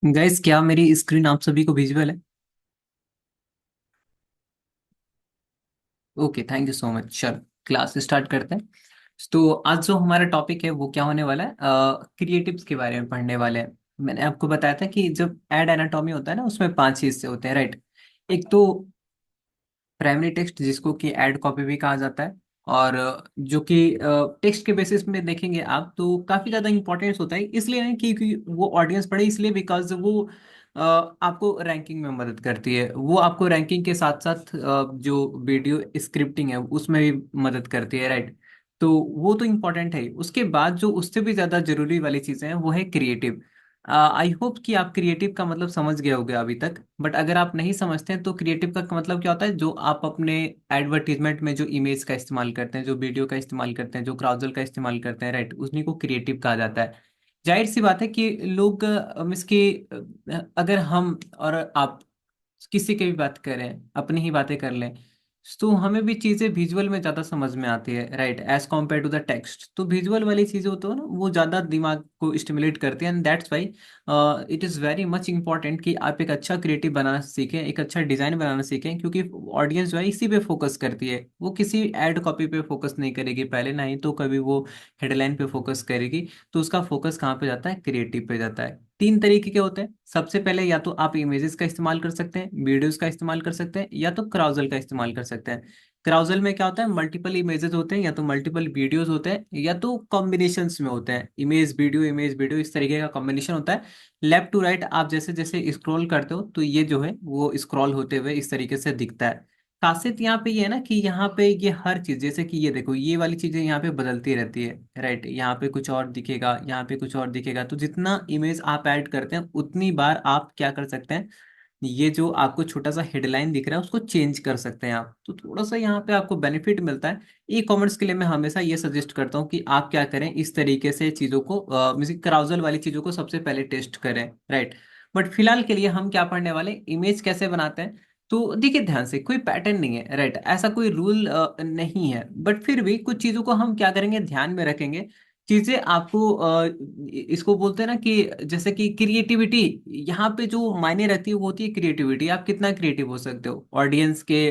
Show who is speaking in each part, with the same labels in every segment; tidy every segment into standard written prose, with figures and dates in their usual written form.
Speaker 1: Guys, क्या मेरी screen आप सभी को विजुअल है? Okay, thank you so much. चलो, क्लास स्टार्ट करते हैं। तो आज जो हमारा टॉपिक है वो क्या होने वाला है, क्रिएटिव्स के बारे में पढ़ने वाले हैं। मैंने आपको बताया था कि जब एड एनाटॉमी होता है ना, उसमें पांच हिस्से होते हैं, राइट। एक तो प्राइमरी टेक्स्ट, जिसको कि एड कॉपी भी कहा जाता है। और जो कि टेक्स्ट के बेसिस में देखेंगे आप तो काफी ज्यादा इंपॉर्टेंस होता है, इसलिए नहीं कि वो ऑडियंस पढ़े, इसलिए बिकॉज वो आपको रैंकिंग में मदद करती है। वो आपको रैंकिंग के साथ साथ जो वीडियो स्क्रिप्टिंग है उसमें भी मदद करती है, राइट। तो वो तो इम्पोर्टेंट है ही। उसके बाद जो उससे भी ज्यादा जरूरी वाली चीजें हैं वो है क्रिएटिव। आई होप कि आप क्रिएटिव का मतलब समझ गए होगे अभी तक। बट अगर आप नहीं समझते हैं तो क्रिएटिव का मतलब क्या होता है, जो आप अपने एडवर्टीजमेंट में जो इमेज का इस्तेमाल करते हैं, जो वीडियो का इस्तेमाल करते हैं, जो क्राउजल का इस्तेमाल करते हैं, राइट, उन्हीं को क्रिएटिव कहा जाता है। जाहिर सी बात है कि लोग इसकी अगर हम और आप किसी की भी बात करें, अपनी ही बातें कर लें, तो हमें भी चीजें विजुअल में ज्यादा समझ में आती है, right, as compare to the text. तो विजुअल वाली चीजें होती है ना, वो ज्यादा दिमाग को स्टिमुलेट करती है, and that's why it is very much important कि आप एक अच्छा क्रिएटिव बनाना सीखें, एक अच्छा डिज़ाइन बनाना सीखें, क्योंकि ऑडियंस जो है इसी पे फोकस करती है। वो किसी एड कॉपी पे फोकस नहीं करेगी पहले, ना ही तो कभी वो हेडलाइन पे फोकस करेगी। तो उसका फोकस कहाँ पे जाता है? क्रिएटिव पे जाता है। तीन तरीके के होते हैं। सबसे पहले या तो आप इमेजेस का इस्तेमाल कर सकते हैं, वीडियोस का इस्तेमाल कर सकते हैं, या तो क्राउजल का इस्तेमाल कर सकते हैं। क्राउजल में क्या होता है, मल्टीपल इमेजेस होते हैं, या तो मल्टीपल वीडियोस होते हैं, या तो कॉम्बिनेशंस में होते हैं, इमेज वीडियो, इस तरीके का कॉम्बिनेशन होता है। लेफ्ट टू राइट आप जैसे जैसे स्क्रॉल करते हो तो ये जो है वो स्क्रॉल होते हुए इस तरीके से दिखता है। खासियत यहाँ पे ये है ना कि यहाँ पे ये हर चीज, जैसे कि ये देखो, ये वाली चीजें यहाँ पे बदलती रहती है, राइट। यहाँ पे कुछ और दिखेगा, यहाँ पे कुछ और दिखेगा। तो जितना इमेज आप ऐड करते हैं उतनी बार आप क्या कर सकते हैं, ये जो आपको छोटा सा हेडलाइन दिख रहा है उसको चेंज कर सकते हैं आप। तो थोड़ा सा यहाँ पे आपको बेनिफिट मिलता है। ई कॉमर्स के लिए मैं हमेशा ये सजेस्ट करता हूँ कि आप क्या करें, इस तरीके से चीज़ों को म्यूजिक क्राउजल वाली चीज़ों को सबसे पहले टेस्ट करें, राइट। बट फिलहाल के लिए हम क्या पढ़ने वाले, इमेज कैसे बनाते हैं। तो देखिए ध्यान से, कोई पैटर्न नहीं है, राइट, ऐसा कोई रूल नहीं है। बट फिर भी कुछ चीज़ों को हम क्या करेंगे, ध्यान में रखेंगे। चीजें आपको इसको बोलते हैं ना कि जैसे कि क्रिएटिविटी, यहाँ पे जो मायने रखती है वो होती है क्रिएटिविटी। आप कितना क्रिएटिव हो सकते हो, ऑडियंस के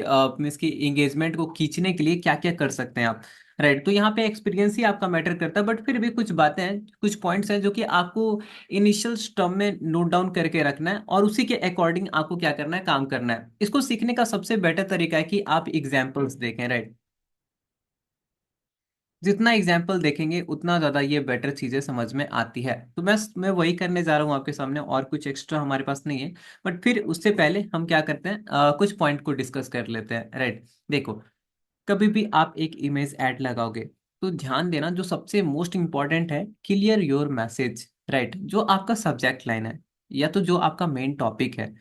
Speaker 1: इसकी एंगेजमेंट को खींचने के लिए क्या क्या कर सकते हैं आप, राइट। तो यहाँ पे एक्सपीरियंस ही आपका मैटर करता है। बट फिर भी कुछ बातें हैं, कुछ पॉइंट्स हैं जो कि आपको इनिशियल स्टर्म में नोट डाउन करके रखना है, और उसी के अकॉर्डिंग आपको क्या करना है, काम करना है। इसको सीखने का सबसे बेटर तरीका है कि आप एग्जाम्पल्स देखें, राइट। जितना एग्जाम्पल देखेंगे उतना ज्यादा ये बेटर चीजें समझ में आती है। तो मैं वही करने जा रहा हूँ आपके सामने, और कुछ एक्स्ट्रा हमारे पास नहीं है। बट फिर उससे पहले हम क्या करते हैं, कुछ पॉइंट को डिस्कस कर लेते हैं, राइट। देखो, कभी भी आप एक इमेज ऐड लगाओगे तो ध्यान देना, जो सबसे मोस्ट इंपॉर्टेंट है, क्लियर योर मैसेज, राइट। जो आपका सब्जेक्ट लाइन है या तो जो आपका मेन टॉपिक है,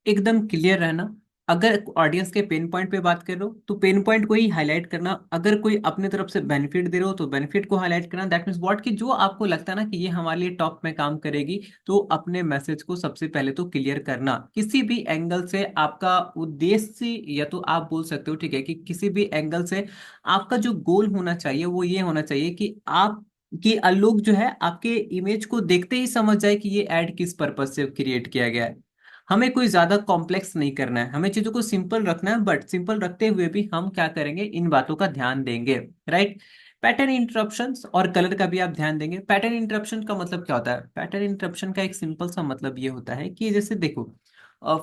Speaker 1: एकदम क्लियर रहना। अगर ऑडियंस के पेन पॉइंट पे बात कर रहे हो तो पेन पॉइंट को ही हाईलाइट करना। अगर कोई अपने तरफ से बेनिफिट दे रहे हो तो बेनिफिट को हाईलाइट करना। दैट मीन्स व्हाट, कि जो आपको लगता है ना कि ये हमारे लिए टॉप में काम करेगी, तो अपने मैसेज को सबसे पहले तो क्लियर करना। किसी भी एंगल से आपका उद्देश्य, या तो आप बोल सकते हो, ठीक है, कि किसी भी एंगल से आपका जो गोल होना चाहिए वो ये होना चाहिए कि आप, कि लोग जो है आपके इमेज को देखते ही समझ जाए कि ये ऐड किस पर्पज से क्रिएट किया गया है। हमें कोई ज्यादा कॉम्प्लेक्स नहीं करना है, हमें चीजों को सिंपल रखना है। बट सिंपल रखते हुए भी हम क्या करेंगे, इन बातों का ध्यान देंगे, राइट। पैटर्न इंटरप्शंस और कलर का भी आप ध्यान देंगे। पैटर्न इंटरप्शन का मतलब क्या होता है? पैटर्न इंटरप्शन का एक सिंपल सा मतलब ये होता है कि जैसे देखो,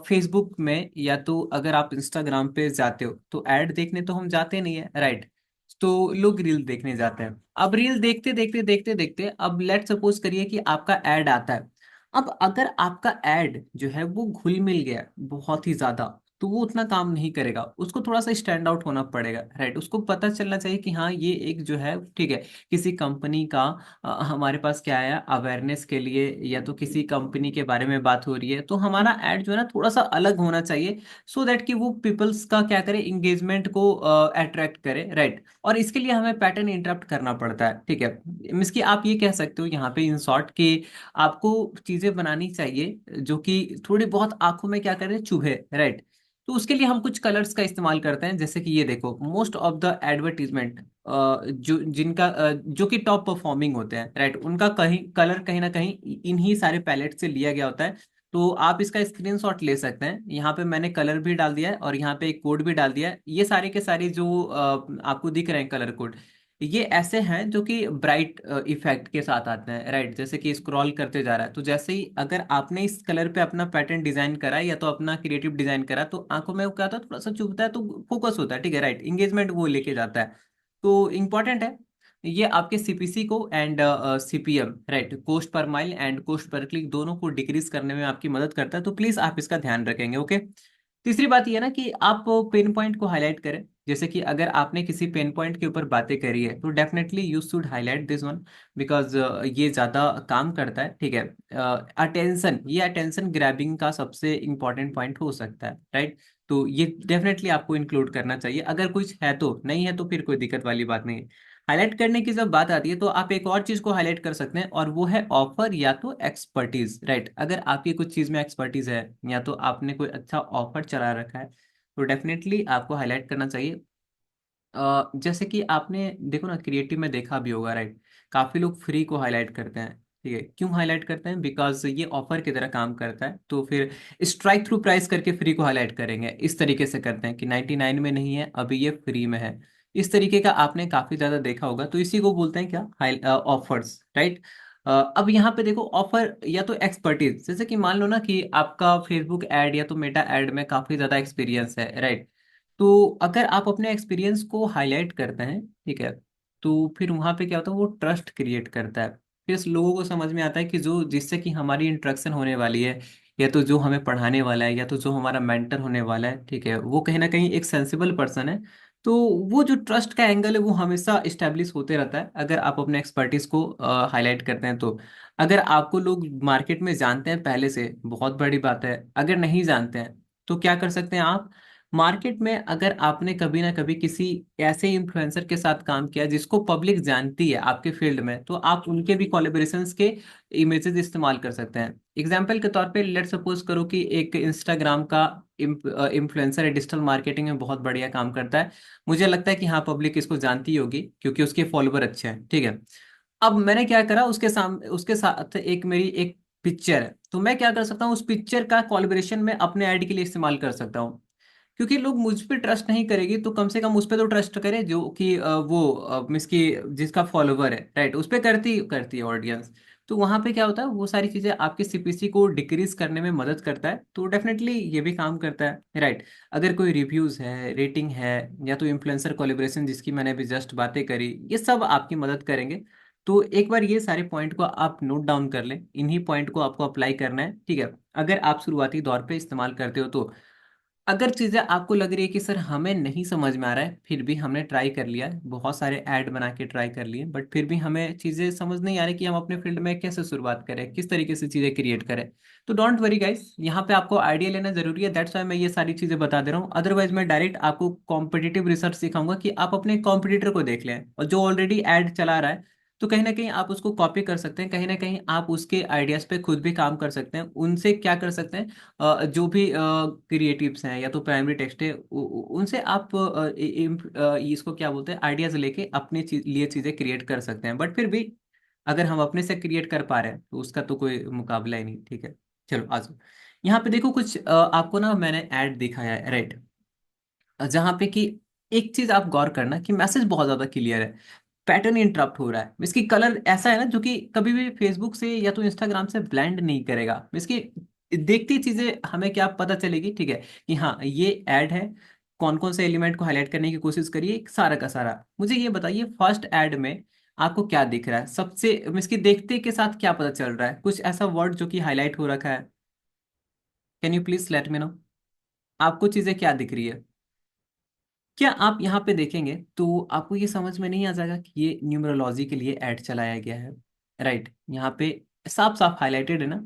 Speaker 1: फेसबुक में या तो अगर आप इंस्टाग्राम पे जाते हो तो ऐड देखने तो हम जाते नहीं है, राइट। तो लोग रील देखने जाते हैं। अब रील देखते देखते देखते देखते, अब लेट सपोज करिए कि आपका ऐड आता है। अब अगर आपका ऐड जो है वो घुल मिल गया बहुत ही ज्यादा, तो वो उतना काम नहीं करेगा। उसको थोड़ा सा स्टैंड आउट होना पड़ेगा, राइट। उसको पता चलना चाहिए कि हाँ, ये एक जो है, ठीक है, किसी कंपनी का हमारे पास क्या है, अवेयरनेस के लिए, या तो किसी कंपनी के बारे में बात हो रही है, तो हमारा ऐड जो है ना थोड़ा सा अलग होना चाहिए, सो दैट कि वो पीपल्स का क्या करे, इंगेजमेंट को अट्रैक्ट करे, राइट। और इसके लिए हमें पैटर्न इंटरप्ट करना पड़ता है, ठीक है। मीन्स कि आप ये कह सकते हो यहाँ पे इन शॉर्ट कि आपको चीजें बनानी चाहिए जो कि थोड़ी बहुत आंखों में क्या करें, चुभे, राइट। तो उसके लिए हम कुछ कलर्स का इस्तेमाल करते हैं। जैसे कि ये देखो, मोस्ट ऑफ द एडवर्टीजमेंट जो जिनका जो कि टॉप परफॉर्मिंग होते हैं, राइट, उनका कहीं कलर कहीं ना कहीं इन्हीं सारे पैलेट से लिया गया होता है। तो आप इसका स्क्रीनशॉट ले सकते हैं। यहाँ पे मैंने कलर भी डाल दिया है और यहाँ पे एक कोड भी डाल दिया है। ये सारे के सारे जो आपको दिख रहे हैं कलर कोड, ये ऐसे हैं जो कि ब्राइट इफेक्ट के साथ आते हैं, राइट। जैसे कि स्क्रॉल करते जा रहा है तो जैसे ही अगर आपने इस कलर पे अपना पैटर्न डिजाइन करा है या तो अपना क्रिएटिव डिजाइन करा, तो आंखों में वो क्या होता है, थोड़ा सा चुभता है तो फोकस होता है, ठीक है, राइट, इंगेजमेंट वो लेके जाता है। तो इंपॉर्टेंट है। ये आपके सीपीसी को and CPM, right, cost per mile and cost per click, दोनों को डिक्रीज करने में आपकी मदद करता है। तो प्लीज आप इसका ध्यान रखेंगे, ओके। तीसरी बात ये है ना कि आप पेन पॉइंट को हाईलाइट करें। जैसे कि अगर आपने किसी पेन पॉइंट के ऊपर बातें करी है तो definitely you should highlight this one, because ये ज्यादा काम करता है, ठीक है। अटेंशन, ये अटेंशन ग्रैबिंग का सबसे इंपॉर्टेंट पॉइंट हो सकता है, राइट। तो ये डेफिनेटली आपको इंक्लूड करना चाहिए। अगर कुछ है तो, नहीं है तो फिर कोई दिक्कत वाली बात नहीं है। हाईलाइट करने की जब बात आती है तो आप एक और चीज को हाईलाइट कर सकते हैं, और वो है ऑफर या तो एक्सपर्टीज, राइट। अगर आपकी कुछ चीज में एक्सपर्टीज है या तो आपने कोई अच्छा ऑफर चला रखा है तो डेफिनेटली आपको हाईलाइट करना चाहिए। जैसे कि आपने देखो ना, क्रिएटिव में देखा भी होगा, राइट, काफी लोग फ्री को हाईलाइट करते हैं। ठीक है, क्यों हाईलाइट करते हैं? बिकॉज ये ऑफर की तरह काम करता है, तो फिर स्ट्राइक थ्रू प्राइस करके फ्री को हाईलाइट करेंगे। इस तरीके से करते हैं कि 99 में नहीं है, अभी ये फ्री में है। इस तरीके का आपने काफी ज्यादा देखा होगा, तो इसी को बोलते हैं क्या, हाई ऑफर्स, राइट। अब यहाँ पे देखो, ऑफर या तो एक्सपर्टीज, जैसे कि मान लो ना कि आपका फेसबुक एड या तो मेटा एड में काफी ज्यादा एक्सपीरियंस है, राइट। तो अगर आप अपने एक्सपीरियंस को हाईलाइट करते हैं, ठीक है, तो फिर वहां पे क्या होता है, वो ट्रस्ट क्रिएट करता है। फिर लोगों को समझ में आता है कि जो जिससे कि हमारी इंटरेक्शन होने वाली है, या तो जो हमें पढ़ाने वाला है, या तो जो हमारा मेंटर होने वाला है, ठीक है, वो कहीं ना कहीं एक सेंसिबल पर्सन है। तो वो जो ट्रस्ट का एंगल है वो हमेशा इस्टेब्लिश होते रहता है अगर आप अपने एक्सपर्टीज को हाईलाइट करते हैं तो। अगर आपको लोग मार्केट में जानते हैं पहले से, बहुत बड़ी बात है। अगर नहीं जानते हैं तो क्या कर सकते हैं आप, मार्केट में अगर आपने कभी ना कभी किसी ऐसे इन्फ्लुएंसर के साथ काम किया जिसको पब्लिक जानती है आपके फील्ड में, तो आप उनके भी कोलेबोरेशंस के इमेजेस इस्तेमाल कर सकते हैं। एग्जाम्पल के तौर पे लेट सपोज करो कि एक इंस्टाग्राम का इन्फ्लुएंसर है, डिजिटल मार्केटिंग में बहुत बढ़िया काम करता है। मुझे लगता है कि हाँ, पब्लिक इसको जानती होगी क्योंकि उसके फॉलोवर अच्छे हैं, ठीक है। अब मैंने क्या करा, उसके साथ एक मेरी एक पिक्चर है, तो मैं क्या कर सकता हूँ, उस पिक्चर का कोलैबोरेशन में अपने ऐड के लिए इस्तेमाल कर सकता हूँ। क्योंकि लोग मुझ पे ट्रस्ट नहीं करेगी तो कम से कम उस पे तो ट्रस्ट करे जो कि वो मिस की जिसका फॉलोवर है, राइट, उस पे करती करती है ऑडियंस। तो वहां पे क्या होता है, वो सारी चीजें आपके सीपीसी को डिक्रीज करने में मदद करता है, तो डेफिनेटली ये भी काम करता है, राइट। अगर कोई रिव्यूज है, रेटिंग है, या तो इन्फ्लुएंसर कोलेब्रेशन जिसकी मैंने अभी जस्ट बातें करी, ये सब आपकी मदद करेंगे। तो एक बार ये सारे पॉइंट को आप नोट डाउन कर लें, इन्हीं पॉइंट को आपको अप्लाई करना है, ठीक है। अगर आप शुरुआती दौर पे इस्तेमाल करते हो तो, अगर चीजें आपको लग रही है कि सर हमें नहीं समझ में आ रहा है, फिर भी हमने ट्राई कर लिया है, बहुत सारे ऐड बना के ट्राई कर लिए, बट फिर भी हमें चीजें समझ नहीं आ रही कि हम अपने फील्ड में कैसे शुरुआत करें, किस तरीके से चीजें क्रिएट करें, तो डोंट वरी गाइस, यहाँ पे आपको आइडिया लेना जरूरी है। दैट्स वाई मैं ये सारी चीजें बता दे रहा हूँ। अदरवाइज मैं डायरेक्ट आपको कॉम्पिटिटिव रिसर्च सिखाऊंगा कि आप अपने कॉम्पिटिटर को देख लें, और जो ऑलरेडी ऐड चला रहा है तो कहीं ना कहीं आप उसको कॉपी कर सकते हैं, कहीं ना कहीं आप उसके आइडियाज पे खुद भी काम कर सकते हैं। उनसे क्या कर सकते हैं, जो भी क्रिएटिव्स हैं या तो प्राइमरी टेक्स्ट है, उनसे आप इसको क्या बोलते हैं, आइडियाज लेके अपने लिए चीजें क्रिएट कर सकते हैं। बट फिर भी अगर हम अपने से क्रिएट कर पा रहे हैं तो उसका तो कोई मुकाबला ही नहीं, ठीक है। चलो आ जाओ, यहाँ पे देखो कुछ आपको ना मैंने ऐड दिखाया है, राइट, जहाँ पे कि एक चीज आप गौर करना कि मैसेज बहुत ज्यादा क्लियर है, पैटर्न इंटरप्ट हो रहा है, इसकी कलर ऐसा है ना जो कि कभी भी फेसबुक से या तो इंस्टाग्राम से ब्लेंड नहीं करेगा। इसकी देखती चीजें हमें क्या पता चलेगी, ठीक है, कि हाँ ये ऐड है, कौन कौन से एलिमेंट को हाईलाइट करने की कोशिश करिए, सारा का सारा। मुझे ये बताइए, फर्स्ट ऐड में आपको क्या दिख रहा है सबसे, इसकी देखते के साथ क्या पता चल रहा है, कुछ ऐसा वर्ड जो कि हाईलाइट हो रखा है? Can you please let me know, आपको चीजें क्या दिख रही है? क्या आप यहाँ पे देखेंगे तो आपको ये समझ में नहीं आ जाएगा कि ये न्यूमरोलॉजी के लिए ऐड चलाया गया है, राइट। यहाँ पे साफ साफ हाईलाइटेड है ना।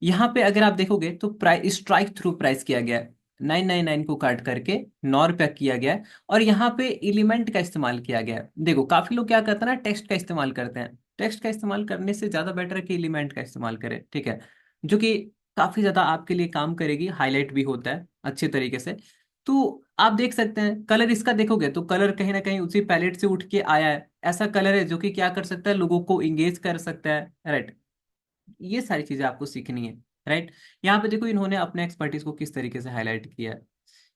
Speaker 1: यहाँ पे अगर आप देखोगे तो प्राइस स्ट्राइक थ्रू प्राइस किया गया है, 999 को काट करके 9 रुपया किया गया है, और यहाँ पे एलिमेंट का इस्तेमाल किया गया है। देखो काफी लोग क्या करते हैं ना, टेक्स्ट का इस्तेमाल करते हैं, टेक्स्ट का इस्तेमाल करने से ज्यादा बेटर है कि एलिमेंट का इस्तेमाल करें, ठीक है, जो कि काफी ज्यादा आपके लिए काम करेगी, हाईलाइट भी होता है अच्छे तरीके से। तो आप देख सकते हैं कलर इसका, देखोगे तो कलर कहीं ना कहीं उसी पैलेट से उठ के आया है, ऐसा कलर है जो कि क्या कर सकता है, लोगों को इंगेज कर सकता है, राइट। ये सारी चीजें आपको सीखनी है, राइट। यहाँ पे देखो इन्होंने अपने एक्सपर्टीज को किस तरीके से हाईलाइट किया है।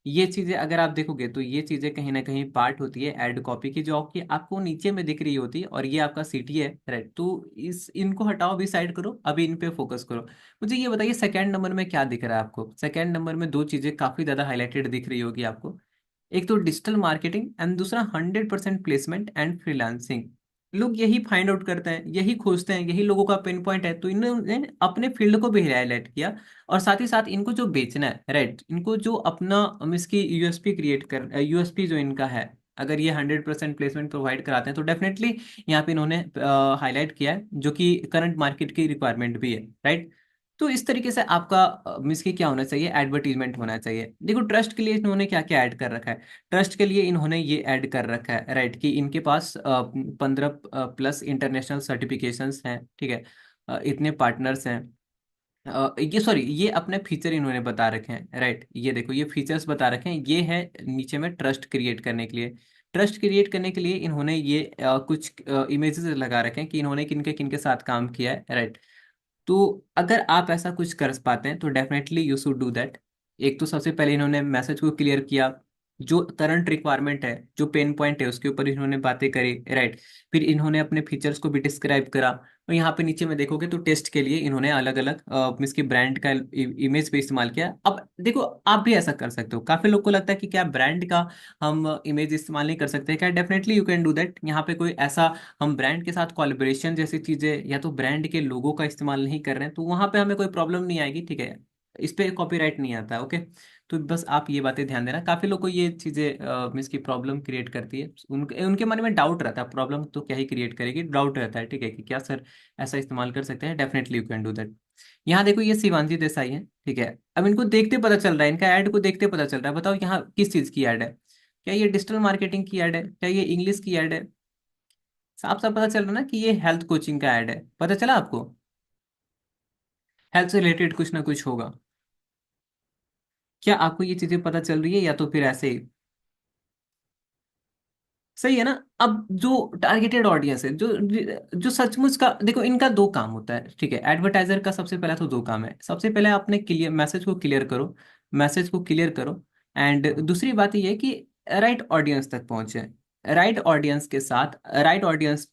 Speaker 1: ये चीजें अगर आप देखोगे तो ये चीजें कहीं ना कहीं पार्ट होती है एड कॉपी की, जो आपकी आपको नीचे में दिख रही होती है, और ये आपका सिटी है, राइट। तो इस इनको हटाओ, भी साइड करो, अभी इन पे फोकस करो। मुझे ये बताइए सेकंड नंबर में क्या दिख रहा है आपको। सेकंड नंबर में दो चीजें काफी ज्यादा हाईलाइटेड दिख रही होगी आपको। एक तो डिजिटल मार्केटिंग एंड दूसरा 100% प्लेसमेंट एंड फ्रीलांसिंग। लोग यही फाइंड आउट करते हैं, यही खोजते हैं, यही लोगों का पिन पॉइंट है, तो इन्होंने अपने फील्ड को भी हाईलाइट किया। और साथ ही साथ इनको जो बेचना है, राइट, इनको जो अपना इसकी यूएसपी क्रिएट कर, यूएसपी जो इनका है, अगर ये 100% प्लेसमेंट प्रोवाइड कराते हैं तो डेफिनेटली यहाँ पे इन्होंने हाईलाइट किया है, जो कि करंट मार्केट की रिक्वायरमेंट भी है, राइट। तो इस तरीके से आपका मिस की क्या होना चाहिए, एडवर्टीजमेंट होना चाहिए। देखो ट्रस्ट के लिए इन्होंने क्या क्या ऐड कर रखा है। ट्रस्ट के लिए इन्होंने ये ऐड कर रखा है, राइट, कि इनके पास 15 प्लस इंटरनेशनल सर्टिफिकेशंस हैं, ठीक है। इतने पार्टनर्स हैं। ये सॉरी, ये अपने फीचर इन्होंने बता रखे हैं, राइट। ये देखो ये फीचर्स बता रखे हैं, ये है नीचे में ट्रस्ट क्रिएट करने के लिए। ट्रस्ट क्रिएट करने के लिए इन्होंने ये कुछ इमेजेस लगा रखे हैं कि इन्होंने किनके किनके साथ काम किया है, राइट। तो अगर आप ऐसा कुछ कर पाते हैं तो definitely you should do that. एक तो सबसे पहले इन्होंने मैसेज को क्लियर किया, जो करंट रिक्वायरमेंट है, जो पेन पॉइंट है, उसके ऊपर इन्होंने बातें करी, राइट। फिर इन्होंने अपने फीचर्स को भी डिस्क्राइब करा। और यहाँ पे नीचे में देखोगे तो टेस्ट के लिए इन्होंने अलग अलग इसके ब्रांड का इमेज पे इस्तेमाल किया। अब देखो आप भी ऐसा कर सकते हो। काफी लोग को लगता है कि क्या ब्रांड का हम इमेज इस्तेमाल नहीं कर सकते क्या। Definitely you can do that. यहाँ पे कोई ऐसा हम ब्रांड के साथ कोलैबोरेशन जैसी चीजें या तो ब्रांड के लोगो का इस्तेमाल नहीं कर रहे हैं तो वहां पे हमें कोई प्रॉब्लम नहीं आएगी, ठीक है। इस पे कॉपीराइट नहीं आता है, ओके। तो बस आप ये बातें ध्यान देना। काफी लोग को ये चीजें इसकी प्रॉब्लम क्रिएट करती है, उनके उनके मन में डाउट रहता है। प्रॉब्लम तो क्या ही क्रिएट करेगी, डाउट रहता है, ठीक है, कि क्या सर ऐसा इस्तेमाल कर सकते हैं। Definitely you can do that. यहाँ देखो ये शिवांशी देसाई है, ठीक है। अब इनको देखते पता चल रहा है, इनका ऐड को देखते पता चल रहा है। बताओ यहाँ किस चीज की ऐड है। क्या ये डिजिटल मार्केटिंग की ऐड है, क्या ये इंग्लिश की ऐड है। साफ साफ पता चल रहा है ना कि ये हेल्थ कोचिंग का ऐड है। पता चला आपको। हेल्थ से रिलेटेड कुछ ना कुछ होगा। क्या आपको ये चीजें पता चल रही है, या तो फिर ऐसे ही सही है ना। अब जो टारगेटेड ऑडियंस है, जो जो सचमुच का, देखो इनका दो काम होता है, ठीक है। एडवर्टाइजर का सबसे पहला तो दो काम है। सबसे पहले आपने क्लियर मैसेज को क्लियर करो, मैसेज को क्लियर करो। एंड दूसरी बात ये है कि राइट ऑडियंस तक पहुंचे। राइट ऑडियंस के साथ, राइट ऑडियंस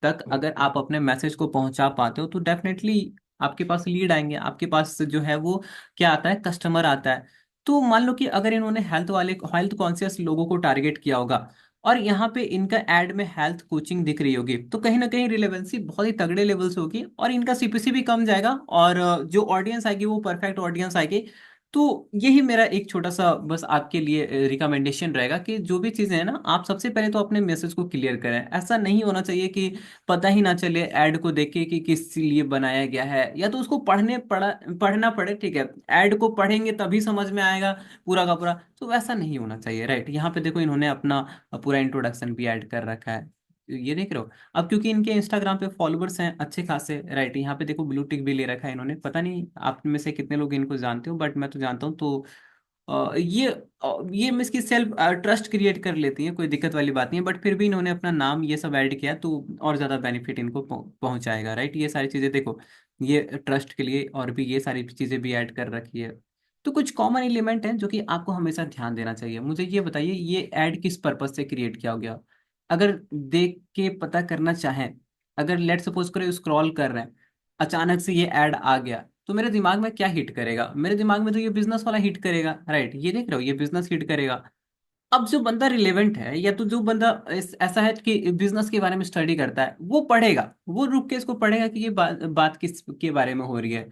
Speaker 1: तक अगर आप अपने मैसेज को पहुंचा पाते हो तो डेफिनेटली आपके पास लीड आएंगे, आपके पास जो है वो क्या आता है, कस्टमर आता है। तो मान लो कि अगर इन्होंने हेल्थ कॉन्शियस लोगों को टारगेट किया होगा, और यहाँ पे इनका एड में हेल्थ कोचिंग दिख रही होगी, तो कहीं ना कहीं रिलेवेंसी बहुत ही तगड़े लेवल से होगी, और इनका सीपीसी भी कम जाएगा, और जो ऑडियंस आएगी वो परफेक्ट ऑडियंस आएगी। तो यही मेरा एक छोटा सा बस आपके लिए रिकमेंडेशन रहेगा कि जो भी चीज़ें हैं ना, आप सबसे पहले तो अपने मैसेज को क्लियर करें। ऐसा नहीं होना चाहिए कि पता ही ना चले ऐड को देख के कि किस लिए बनाया गया है, या तो उसको पढ़ना पड़े, ठीक है। ऐड को पढ़ेंगे तभी समझ में आएगा पूरा का पूरा। तो वैसा नहीं होना चाहिए, राइट। यहाँ पे देखो इन्होंने अपना पूरा इंट्रोडक्शन भी ऐड कर रखा है, ये देख रहे हो। अब क्योंकि इनके इंस्टाग्राम पे फॉलोअर्स हैं अच्छे खासे, राइट। यहाँ पे देखो ब्लू टिक भी ले रखा है इन्होंने। पता नहीं आप में से कितने लोग इनको जानते हो, बट मैं तो जानता हूँ। तो ये मिस की सेल्फ ट्रस्ट क्रिएट कर लेती है, कोई दिक्कत वाली बात नहीं है। बट फिर भी इन्होंने अपना नाम ये सब ऐड किया तो और ज्यादा बेनिफिट इनको पहुंचाएगा, राइट। ये सारी चीजें देखो, ये ट्रस्ट के लिए और भी ये सारी चीजें भी ऐड कर रखी है। तो कुछ कॉमन एलिमेंट हैं जो कि आपको हमेशा ध्यान देना चाहिए। मुझे ये बताइए ये ऐड किस पर्पज से क्रिएट किया गया। अगर देख के पता करना चाहें, अगर लेट सपोज करो स्क्रॉल कर रहे हैं, अचानक से ये ऐड आ गया, तो मेरे दिमाग में क्या हिट करेगा। मेरे दिमाग में तो ये बिजनेस वाला हिट करेगा, राइट। ये देख रहे हो, ये बिजनेस हिट करेगा। अब जो बंदा रिलेवेंट है, या तो जो बंदा ऐसा है कि बिजनेस के बारे में स्टडी करता है, वो पढ़ेगा, वो रुक के इसको पढ़ेगा कि ये बात किस के बारे में हो रही है।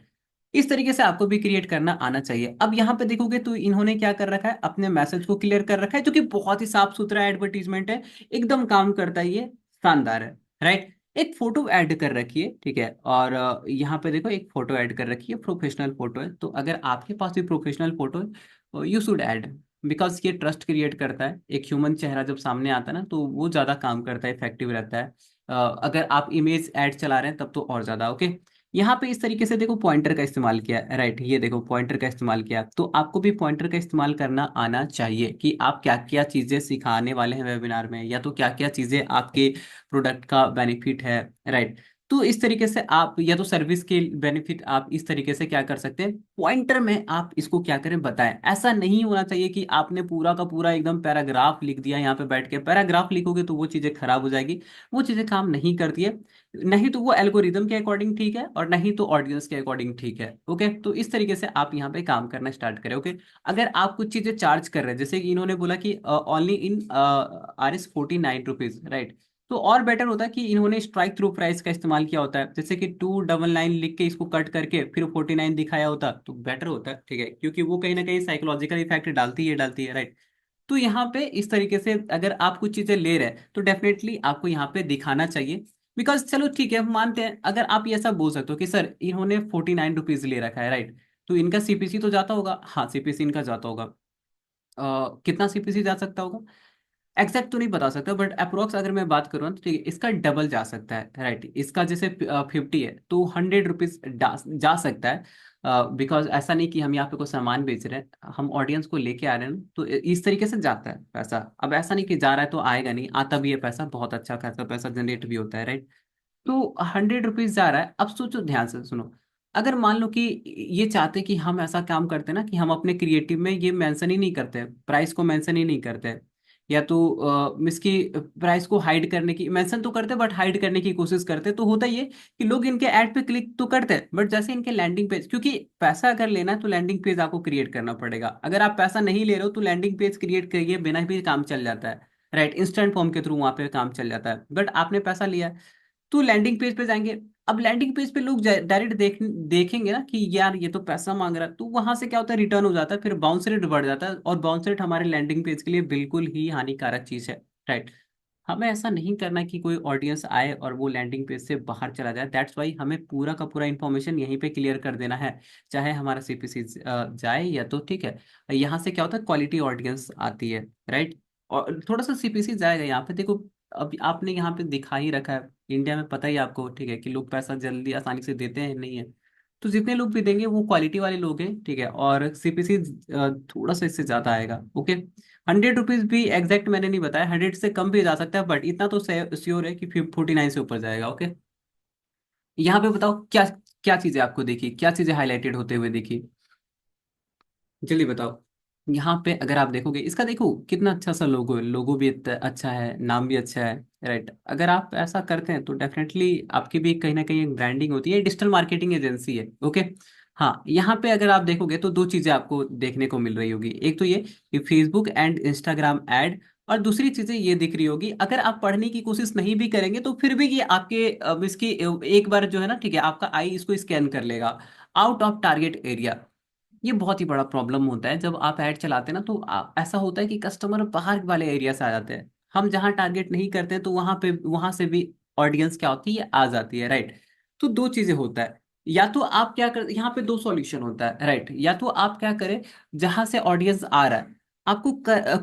Speaker 1: इस तरीके से आपको भी क्रिएट करना आना चाहिए। अब यहाँ पे देखोगे तो इन्होंने क्या कर रखा है, अपने मैसेज को क्लियर कर रखा है, जो कि बहुत ही साफ सुथरा एडवर्टीजमेंट है, एकदम काम करता है ये, शानदार है, राइट। एक फोटो ऐड कर रखी है, ठीक है। और यहाँ पे देखो एक फोटो ऐड कर रखी है, प्रोफेशनल फोटो है। तो अगर आपके पास भी प्रोफेशनल फोटो है, यू शुड ऐड, बिकॉज ये ट्रस्ट क्रिएट करता है। एक ह्यूमन चेहरा जब सामने आता है ना, तो वो ज्यादा काम करता है, इफेक्टिव रहता है। अगर आप इमेज ऐड चला रहे हैं तब तो और ज्यादा, ओके। यहाँ पे इस तरीके से देखो पॉइंटर का इस्तेमाल किया है, राइट। ये देखो पॉइंटर का इस्तेमाल किया, तो आपको भी पॉइंटर का इस्तेमाल करना आना चाहिए कि आप क्या क्या चीजें सिखाने वाले हैं वेबिनार में, या तो क्या क्या चीजें आपके प्रोडक्ट का बेनिफिट है, राइट। तो इस तरीके से आप या तो सर्विस के बेनिफिट आप इस तरीके से क्या कर सकते हैं, पॉइंटर में आप इसको क्या करें बताएं। ऐसा नहीं होना चाहिए कि आपने पूरा का पूरा एकदम पैराग्राफ लिख दिया यहाँ पे बैठ के। पैराग्राफ लिखोगे तो वो चीजें खराब हो जाएगी, वो चीजें काम नहीं करती है। नहीं तो वो एल्गोरिदम के अकॉर्डिंग ठीक है, और नहीं तो ऑडियंस के अकॉर्डिंग ठीक है। ओके, तो इस तरीके से आप यहाँ पे काम करना स्टार्ट करें। ओके, अगर आप कुछ चीजें चार्ज कर रहे हैं, जैसे कि इन्होंने बोला कि ओनली इन Rs ₹49, राइट, तो और बेटर होता है कि इन्होंने स्ट्राइक थ्रू प्राइस का इस्तेमाल किया होता है, जैसे कि 299 लिख के इसको कट करके फिर 49 दिखाया होता तो बेटर होता है, ठीक है, क्योंकि वो कहीं ना कहीं साइकोलॉजिकल इफेक्ट डालती है, राइट। तो यहाँ पे इस तरीके से अगर आप कुछ चीजें ले रहे हैं तो डेफिनेटली आपको यहाँ पे दिखाना चाहिए। बिकॉज चलो ठीक है, हम मानते हैं, अगर आप ये ऐसा बोल सकते हो कि सर इन्होंने ₹49 ले रखा है, राइट, तो इनका सीपीसी तो जाता होगा, हाँ सीपीसी इनका जाता होगा। कितना सीपीसी जा सकता होगा एग्जैक्ट तो नहीं बता सकता, बट अप्रोक्स अगर मैं बात करूँ तो ठीक है, इसका डबल जा सकता है, राइट। इसका जैसे 50 है तो ₹100 जा सकता है। बिकॉज ऐसा नहीं कि हम यहाँ पे कोई सामान बेच रहे हैं, हम ऑडियंस को लेके आ रहे हैं, तो इस तरीके से जाता है पैसा। अब ऐसा नहीं कि जा रहा है तो आएगा नहीं, आता भी है पैसा, बहुत अच्छा खासा पैसा जनरेट भी होता है, राइट। तो ₹100 जा रहा है। अब सोचो, ध्यान से सुनो, अगर मान लो कि ये चाहते कि हम ऐसा काम करते ना कि हम अपने क्रिएटिव में ये मेंशन ही नहीं करते, प्राइस को मेंशन ही नहीं करते, या तो इसकी प्राइस को हाइड करने की, मेंशन तो करते बट हाइड करने की कोशिश करते, तो होता ये कि लोग इनके ऐड पे क्लिक तो करते हैं, बट जैसे इनके लैंडिंग पेज, क्योंकि पैसा अगर लेना है तो लैंडिंग पेज आपको क्रिएट करना पड़ेगा। अगर आप पैसा नहीं ले रहे हो तो लैंडिंग पेज क्रिएट करिए, बिना भी काम चल जाता है, राइट, इंस्टेंट फॉर्म के थ्रू वहां पे काम चल जाता है। बट आपने पैसा लिया है तो लैंडिंग पेज पे जाएंगे। अब लैंडिंग पेज पे लोग डायरेक्ट देखेंगे ना कि यार ये तो पैसा मांग रहा है, तो वहां से क्या होता है, रिटर्न हो जाता है, फिर बाउंस रेट बढ़ जाता है, और बाउंस रेट हमारे लैंडिंग पेज के लिए बिल्कुल ही हानिकारक चीज है, राइट। हमें ऐसा नहीं करना कि कोई ऑडियंस आए और वो लैंडिंग पेज से बाहर चला जाए। दैट्स वाई हमें पूरा का पूरा इंफॉर्मेशन यहीं पे क्लियर कर देना है, चाहे हमारा सीपीसी जाए या तो ठीक है। यहाँ से क्या होता है, क्वालिटी ऑडियंस आती है, राइट। और थोड़ा सा सीपीसी जाएगा यहाँ पे, देखो अब आपने यहाँ पे दिखा ही रखा है, इंडिया में पता ही आपको, ठीक है, कि लोग पैसा जल्दी आसानी से देते हैं नहीं है। तो जितने लोग भी देंगे वो क्वालिटी वाले लोग हैं, ठीक है, और सीपीसी थोड़ा सा इससे ज्यादा आएगा। ओके, ₹100 भी एग्जैक्ट मैंने नहीं बताया, 100 से कम भी जा सकता है, बट इतना तो श्योर है कि 49 से ऊपर जाएगा। ओके, यहाँ पे बताओ क्या क्या चीजें आपको देखी, क्या चीजें हाईलाइटेड होते हुए देखी, जल्दी बताओ। यहाँ पे अगर आप देखोगे, इसका देखो कितना अच्छा सा लोगो है, लोगो भी इतना अच्छा है, नाम भी अच्छा है, राइट। अगर आप ऐसा करते हैं तो डेफिनेटली आपकी भी कहीं ना कहीं एक ब्रांडिंग होती है, डिजिटल मार्केटिंग एजेंसी है। ओके, हाँ, यहाँ पे अगर आप देखोगे तो दो चीजें आपको देखने को मिल रही होगी, एक तो ये कि फेसबुक एंड इंस्टाग्राम एड, और दूसरी चीजें ये दिख रही होगी, अगर आप पढ़ने की कोशिश नहीं भी करेंगे तो फिर भी ये आपके इसकी एक बार जो है ना, ठीक है, आपका आई इसको स्कैन कर लेगा, आउट ऑफ टारगेट एरिया। ये बहुत ही बड़ा प्रॉब्लम होता है जब आप ऐड चलाते हैं ना, तो ऐसा होता है कि कस्टमर बाहर वाले एरिया से आ जाते हैं, हम जहाँ टारगेट नहीं करते हैं तो वहां से भी ऑडियंस क्या होती है, आ जाती है, राइट। तो दो चीजें होता है, या तो आप क्या कर, यहाँ पे दो सॉल्यूशन होता है, राइट, या तो आप क्या करें, जहां से ऑडियंस आ रहा है आपको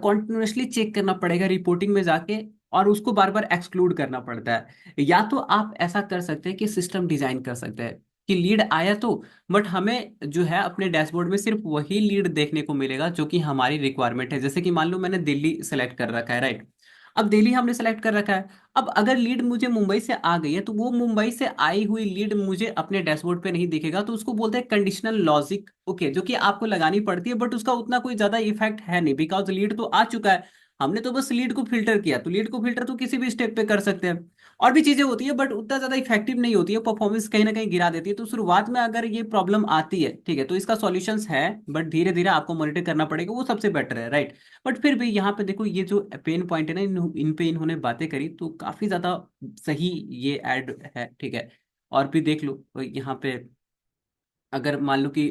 Speaker 1: कॉन्टिन्यूसली चेक करना पड़ेगा रिपोर्टिंग में जाके, और उसको बार बार एक्सक्लूड करना पड़ता है। या तो आप ऐसा कर सकते हैं कि सिस्टम डिजाइन कर सकते हैं कि लीड आया तो, बट हमें जो है अपने डैशबोर्ड में सिर्फ वही लीड देखने को मिलेगा जो कि हमारी रिक्वायरमेंट है। जैसे कि मान लो मैंने दिल्ली सेलेक्ट कर रखा है, राइट, अब दिल्ली हमने सेलेक्ट कर रखा है, अब अगर लीड मुझे मुंबई से आ गई है तो वो मुंबई से आई हुई लीड मुझे अपने डैशबोर्ड पे नहीं दिखेगा, तो उसको बोलते हैं कंडीशनल लॉजिक। ओके, जो कि आपको लगानी पड़ती है, बट उसका उतना कोई ज्यादा इफेक्ट है नहीं, बिकॉज लीड तो आ चुका है, हमने तो बस लीड को फिल्टर किया, तो लीड को फिल्टर तो किसी भी स्टेप पे कर सकते हैं। और भी चीजें होती है बट उतना ज्यादा इफेक्टिव नहीं होती है, परफॉर्मेंस कहीं ना कहीं गिरा देती है। तो शुरुआत में अगर ये प्रॉब्लम आती है, ठीक है, तो इसका सॉल्यूशंस है, बट धीरे धीरे आपको मॉनिटर करना पड़ेगा, वो सबसे बेटर है, राइट। बट फिर भी यहाँ पे देखो, ये जो पेन पॉइंट है ना, इन पे इन्होंने बातें करी तो काफी ज्यादा सही ये ऐड है, ठीक है। और भी देख लो यहाँ पे, अगर मान लो कि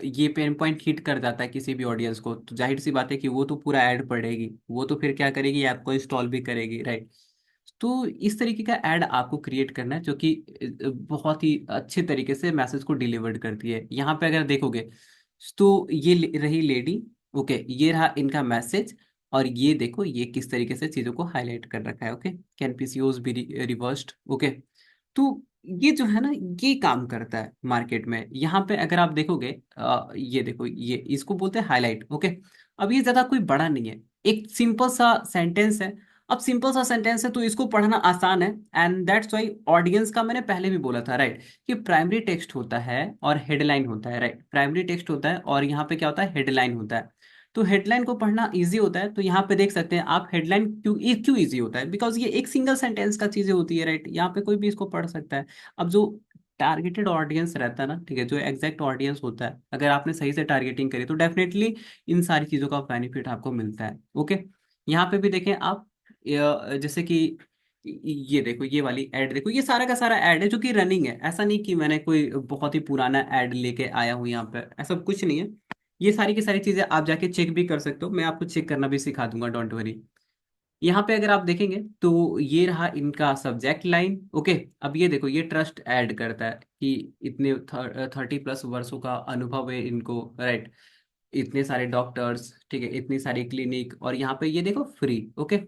Speaker 1: ये पेन पॉइंट हिट कर जाता है किसी भी ऑडियंस को, तो जाहिर सी बात है कि वो तो पूरा ऐड पढ़ेगी, वो तो फिर क्या करेगी, ऐप को इंस्टॉल भी करेगी, राइट। तो इस तरीके का ऐड आपको क्रिएट करना है जो कि बहुत ही अच्छे तरीके से मैसेज को डिलीवर्ड करती है। यहाँ पे अगर देखोगे तो ये रही लेडी, ओके, ये रहा इनका मैसेज, और ये देखो ये किस तरीके से चीजों को हाईलाइट कर रखा है। Okay, can PCOS be reversed. Okay, तो ये जो है ना, ये काम करता है मार्केट में। यहाँ पे अगर आप देखोगे, ये देखो, ये इसको बोलते हैं हाईलाइट। ओके, अब ये ज्यादा कोई बड़ा नहीं है, एक सिंपल सा सेंटेंस है,
Speaker 2: अब सिंपल सा सेंटेंस है तो इसको पढ़ना आसान है, एंड दैट्स वाई ऑडियंस का मैंने पहले भी बोला था, राइट, कि प्राइमरी टेक्स्ट होता है और हेडलाइन होता है, राइट, प्राइमरी टेक्स्ट होता है और यहाँ पे क्या होता है, हेडलाइन होता है। तो हेडलाइन को पढ़ना इजी होता है, तो यहाँ पे देख सकते हैं आप हेडलाइन क्यों क्यों इजी होता है, बिकॉज ये एक सिंगल सेंटेंस का चीजें होती है, राइट, यहाँ पे कोई भी इसको पढ़ सकता है। अब जो टारगेटेड ऑडियंस रहता है ना, ठीक है, जो एग्जैक्ट ऑडियंस होता है, अगर आपने सही से टारगेटिंग करी तो डेफिनेटली इन सारी चीजों का बेनिफिट आपको मिलता है। ओके, यहाँ पे भी देखें आप, जैसे कि ये देखो, ये वाली ऐड देखो, ये सारा का सारा ऐड है जो कि रनिंग है, ऐसा नहीं कि मैंने कोई बहुत ही पुराना ऐड लेके आया हूँ यहाँ पे, ऐसा कुछ नहीं है। ये सारी की सारी चीजें आप जाके चेक भी कर सकते हो, मैं आपको चेक करना भी सिखा दूंगा, डोंट वरी। यहाँ पे अगर आप देखेंगे तो ये रहा इनका सब्जेक्ट लाइन। ओके, अब ये देखो, ये ट्रस्ट ऐड करता है कि इतने 30+ वर्षों का अनुभव है इनको, राइट, इतने सारे डॉक्टर्स, ठीक है, इतनी सारी क्लिनिक, और यहाँ पे ये देखो फ्री। ओके,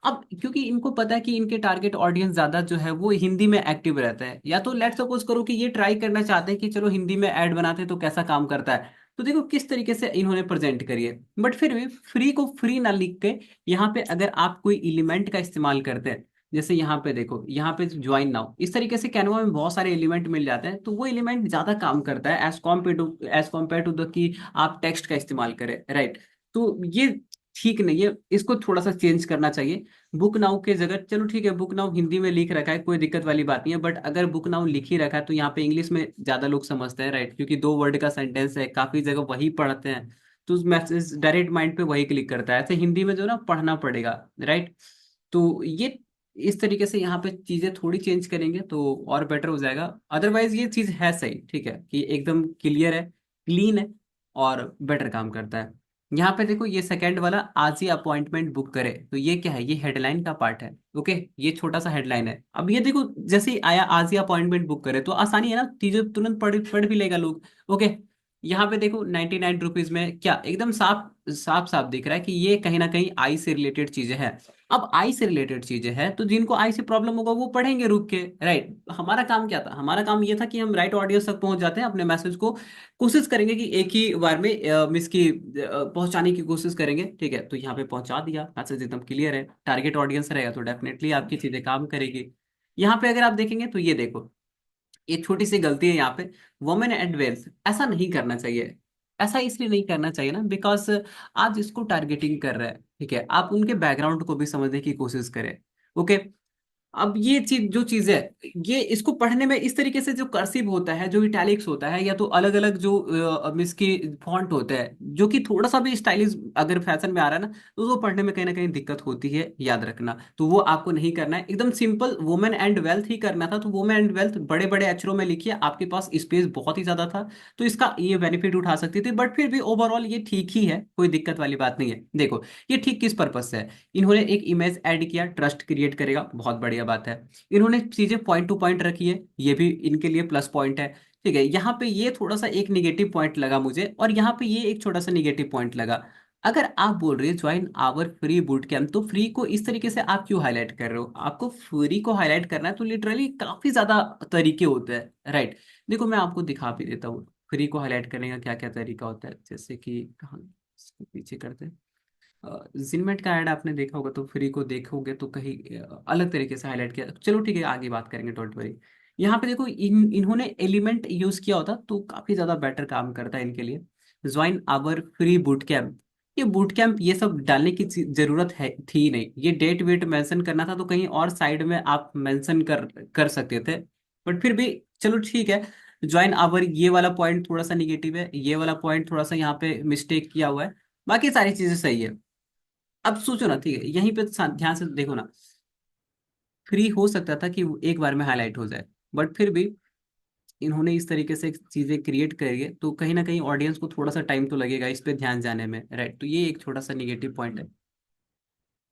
Speaker 2: अब क्योंकि इनको पता है कि इनके टारगेट ऑडियंस ज्यादा जो है वो हिंदी में एक्टिव रहता है, या तो लेट सपोज करो कि ये ट्राई करना चाहते हैं कि चलो हिंदी में ऐड बनाते हैं तो कैसा काम करता है, तो देखो किस तरीके से इन्होंने प्रेजेंट करी है। बट फिर भी फ्री को फ्री ना लिख के यहाँ पे अगर आप कोई एलिमेंट का इस्तेमाल करते हैं, जैसे यहाँ पे देखो, यहाँ पे ज्वाइन नाउ, इस तरीके से कैनवा में बहुत सारे एलिमेंट मिल जाते हैं, तो वो एलिमेंट ज्यादा काम करता है एज कॉम्पेयर टू द कि आप टेक्स्ट का इस्तेमाल करें, राइट। तो ये ठीक नहीं है, इसको थोड़ा सा चेंज करना चाहिए। बुक नाउ के जगह, चलो ठीक है, बुक नाउ हिंदी में लिख रखा है, कोई दिक्कत वाली बात नहीं है, बट अगर बुक नाउ लिख ही रखा है तो यहाँ पे इंग्लिश में ज्यादा लोग समझते हैं, राइट, क्योंकि 2 वर्ड का सेंटेंस है, काफी जगह वही पढ़ते हैं, तो मैसेज डायरेक्ट माइंड पे वही क्लिक करता है, ऐसे हिंदी में जो ना पढ़ना पड़ेगा, राइट। तो ये इस तरीके से यहाँ पे चीजें थोड़ी चेंज करेंगे तो और बेटर हो जाएगा, अदरवाइज ये चीज है सही, ठीक है, कि एकदम क्लियर है, क्लीन है, और बेटर काम करता है। यहाँ पे देखो, ये सेकंड वाला, आज ही अपॉइंटमेंट बुक करे, तो ये क्या है, ये हेडलाइन का पार्ट है। ओके, ये छोटा सा हेडलाइन है। अब ये देखो, जैसे ही आया आज ही अपॉइंटमेंट बुक करे, तो आसानी है ना, चीजें तुरंत पढ़ पढ़ भी लेगा लोग। ओके, यहाँ पे देखो 99 रुपीज में क्या एकदम साफ साफ साफ दिख रहा है कि ये कहीं ना कहीं आई से रिलेटेड चीजें हैं। अब आई से रिलेटेड चीजें हैं तो जिनको आई से प्रॉब्लम होगा वो पढ़ेंगे रुक के, राइट। हमारा काम क्या था, हमारा काम ये था कि हम राइट ऑडियंस तक पहुंच जाते हैं, अपने मैसेज को कोशिश करेंगे कि एक ही बार में मिस की पहुंचाने की कोशिश करेंगे, ठीक है, तो यहाँ पे पहुंचा दिया, मैसेज एकदम क्लियर है, टारगेट ऑडियंस रहेगा तो डेफिनेटली आपकी चीजें काम करेगी। यहाँ पे अगर आप देखेंगे तो ये देखो, एक छोटी सी गलती है यहाँ पे, वुमेन एंड वेल्थ, ऐसा नहीं करना चाहिए। ऐसा इसलिए नहीं करना चाहिए ना, बिकॉज आप जिसको टारगेटिंग कर रहे हैं, ठीक है, आप उनके बैकग्राउंड को भी समझने की कोशिश करें। ओके, अब ये चीज जो चीज है, ये इसको पढ़ने में इस तरीके से जो कर्सिव होता है, जो इटैलिक्स होता है, या तो अलग अलग जो इसके फॉन्ट होते हैं, जो कि थोड़ा सा भी स्टाइलिश अगर फैशन में आ रहा है ना, तो वो पढ़ने में कहीं ना कहीं दिक्कत होती है, याद रखना, तो वो आपको नहीं करना है। एकदम सिंपल वुमेन एंड वेल्थ ही करना था, तो वुमेन एंड वेल्थ बड़े बड़े अक्षरों में लिखिए, आपके पास स्पेस बहुत ही ज्यादा था, तो इसका ये बेनिफिट उठा सकती थी, बट फिर भी ओवरऑल ये ठीक ही है, कोई दिक्कत वाली बात नहीं है। देखो, ये ठीक किस पर्पज से है, इन्होंने एक इमेज ऐड किया, ट्रस्ट क्रिएट करेगा, बहुत बढ़िया बात है। इन्होंने चीजें पॉइंट टू पॉइंट रखी है, ये भी इनके लिए प्लस पॉइंट है, ठीक है। यहाँ पे ये थोड़ा सा एक निगेटिव पॉइंट लगा मुझे, और यहाँ पे ये एक छोटा सा निगेटिव पॉइंट लगा। अगर आप बोल रहे हो join our free boot camp, तो फ्री को इस तरीके से आप क्यों हाईलाइट कर रहे हो, आपको फ्री को हाईलाइट करना है तो लिटरली काफी ज्यादा तरीके होते हैं, राइट। देखो, मैं आपको दिखा भी देता हूँ फ्री को हाईलाइट करने का क्या क्या तरीका होता है, जैसे कि कहाँ, इसको पीछे करते हैं। जिनमेट का ऐड आपने देखा होगा, तो फ्री को देखोगे तो कहीं अलग तरीके से हाईलाइट किया, चलो ठीक है, आगे बात करेंगे, डोंट वरी। यहाँ पे देखो, इन्होंने एलिमेंट यूज किया होता तो काफी ज्यादा बेटर काम करता है इनके लिए। Join our free boot camp, ये बूट कैंप ये सब डालने की जरूरत है थी नहीं, ये डेट वेट मेंशन करना था तो कहीं और साइड में आप मेंशन कर कर सकते थे, बट फिर भी चलो ठीक है। ज्वाइन आवर, ये वाला पॉइंट थोड़ा सा निगेटिव है, ये वाला पॉइंट थोड़ा सा यहाँ पे मिस्टेक किया हुआ है, बाकी सारी चीजें सही है। अब सोचो ना, ठीक है, यहीं पे ध्यान से देखो ना, फ्री हो सकता था कि वो एक बार में हाईलाइट हो जाए, बट फिर भी इन्होंने इस तरीके से चीजें क्रिएट करी है, तो कहीं ना कहीं ऑडियंस को थोड़ा सा टाइम तो लगेगा इस पे ध्यान जाने में, राइट, तो ये एक छोटा सा निगेटिव पॉइंट है।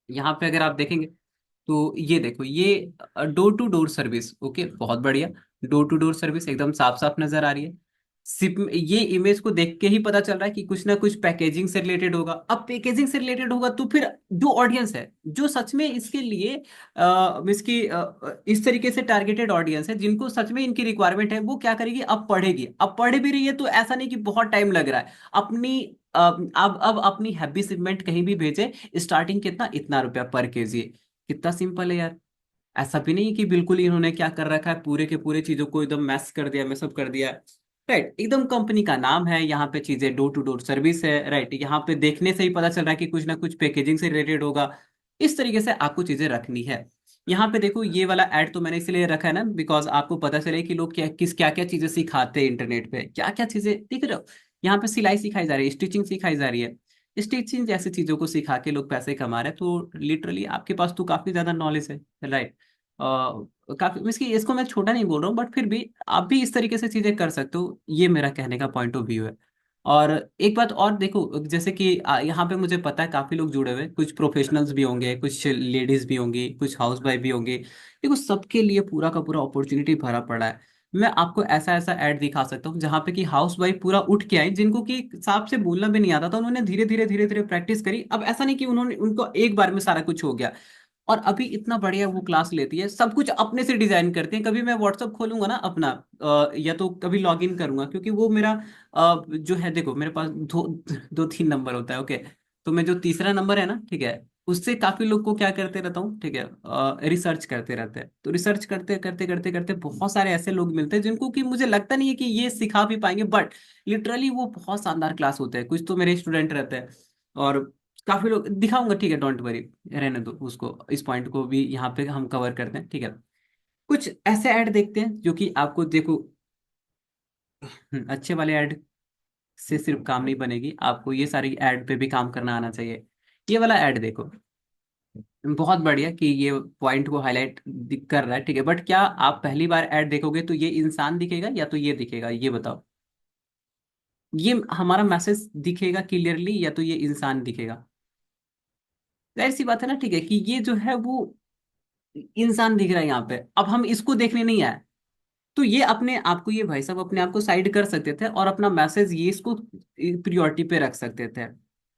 Speaker 2: यहाँ पे अगर आप देखेंगे तो ये देखो, ये door to door service, okay, बहुत बढ़िया, डोर टू डोर सर्विस एकदम साफ साफ नजर आ रही है। सिर्फ ये इमेज को देख के ही पता चल रहा है कि कुछ ना कुछ पैकेजिंग से रिलेटेड होगा। अब पैकेजिंग से रिलेटेड होगा तो फिर जो ऑडियंस है, जो सच में इसके लिए इसकी इस तरीके से टारगेटेड ऑडियंस है, जिनको सच में इनकी रिक्वायरमेंट है, वो क्या करेगी, अब पढ़ेगी। अब पढ़ भी रही है तो ऐसा नहीं कि बहुत टाइम लग रहा है, अपनी अब अपनी हैप्पी शिपमेंट कहीं भी भेजे, स्टार्टिंग कितना, इतना रुपया पर केजी, कितना सिंपल है यार। ऐसा भी नहीं कि बिल्कुल इन्होंने क्या कर रखा है, पूरे के पूरे चीजों को एकदम मैस कर दिया, मैसअप कर दिया। राइट, एकदम कंपनी का नाम है, यहाँ पे चीजें डोर टू डोर सर्विस है। राइट, यहाँ पे देखने से ही पता चल रहा है कि कुछ ना कुछ पैकेजिंग से रिलेटेड होगा। इस तरीके से आपको चीजें रखनी है। यहाँ पे देखो ये वाला ऐड तो मैंने इसलिए रखा है ना, बिकॉज आपको पता चले कि लोग क्या क्या चीजें सिखाते हैं इंटरनेट पे, क्या क्या चीजें दिख रहे हो। यहाँ पे सिलाई सिखाई जा रही है, स्टिचिंग सिखाई जा रही है। स्टिचिंग जैसी चीजों को सिखा के लोग पैसे कमा रहे हैं, तो लिटरली आपके पास तो काफी ज्यादा नॉलेज है। राइट, काफी इसकी, इसको मैं छोटा नहीं बोल रहा हूँ, बट फिर भी आप भी इस तरीके से चीजें कर सकते हो, ये मेरा कहने का पॉइंट ऑफ व्यू है। और एक बात और देखो, जैसे कि यहाँ पे मुझे पता है काफी लोग जुड़े हुए हैं, कुछ प्रोफेशनल्स भी होंगे, कुछ लेडीज भी होंगी, कुछ हाउस वाइफ भी होंगी। देखो सबके लिए पूरा का पूरा अपॉर्चुनिटी भरा पड़ा है। मैं आपको ऐसा ऐसा ऐड दिखा सकता हूँ जहाँ पे कि हाउस वाइफ पूरा उठ के आई, जिनको कि साफ से बोलना भी नहीं आता था, उन्होंने धीरे धीरे प्रैक्टिस करी। अब ऐसा नहीं कि उन्होंने उनको एक बार में सारा कुछ हो गया, और अभी इतना बढ़िया वो क्लास लेती है, सब कुछ अपने से डिजाइन करते हैं। कभी मैं व्हाट्सअप खोलूंगा ना अपना, या तो कभी लॉग इन करूंगा, क्योंकि वो मेरा जो है, देखो मेरे पास दो दो तीन नंबर होता है। ओके, तो मैं जो तीसरा नंबर है ना, ठीक है, उससे काफी लोग को क्या करते रहता हूँ, ठीक है, रिसर्च करते रहते हैं। तो रिसर्च करते करते करते करते बहुत सारे ऐसे लोग मिलते हैं जिनको कि मुझे लगता नहीं है कि ये सिखा भी पाएंगे, बट लिटरली वो बहुत शानदार क्लास होते हैं। कुछ तो मेरे स्टूडेंट रहते हैं, और काफी लोग दिखाऊंगा, ठीक है, डोंट वरी, रहने दो उसको, इस पॉइंट को भी यहाँ पे हम कवर करते हैं, ठीक है। कुछ ऐसे ऐड देखते हैं जो कि आपको देखो, अच्छे वाले ऐड से सिर्फ काम नहीं बनेगी, आपको ये सारी ऐड पे भी काम करना आना चाहिए। ये वाला ऐड देखो, बहुत बढ़िया कि ये पॉइंट को हाईलाइट कर रहा है, ठीक है, बट क्या आप पहली बार ऐड देखोगे तो ये इंसान दिखेगा या तो ये दिखेगा, ये बताओ। ये हमारा मैसेज दिखेगा क्लियरली या तो ये इंसान दिखेगा? जाहिर सी बात है ना, ठीक है, कि ये जो है वो इंसान दिख रहा है यहाँ पे। अब हम इसको देखने नहीं आए, तो ये अपने आप को, ये भाई साहब अपने आप को साइड कर सकते थे और अपना मैसेज ये इसको प्रियोरिटी पे रख सकते थे।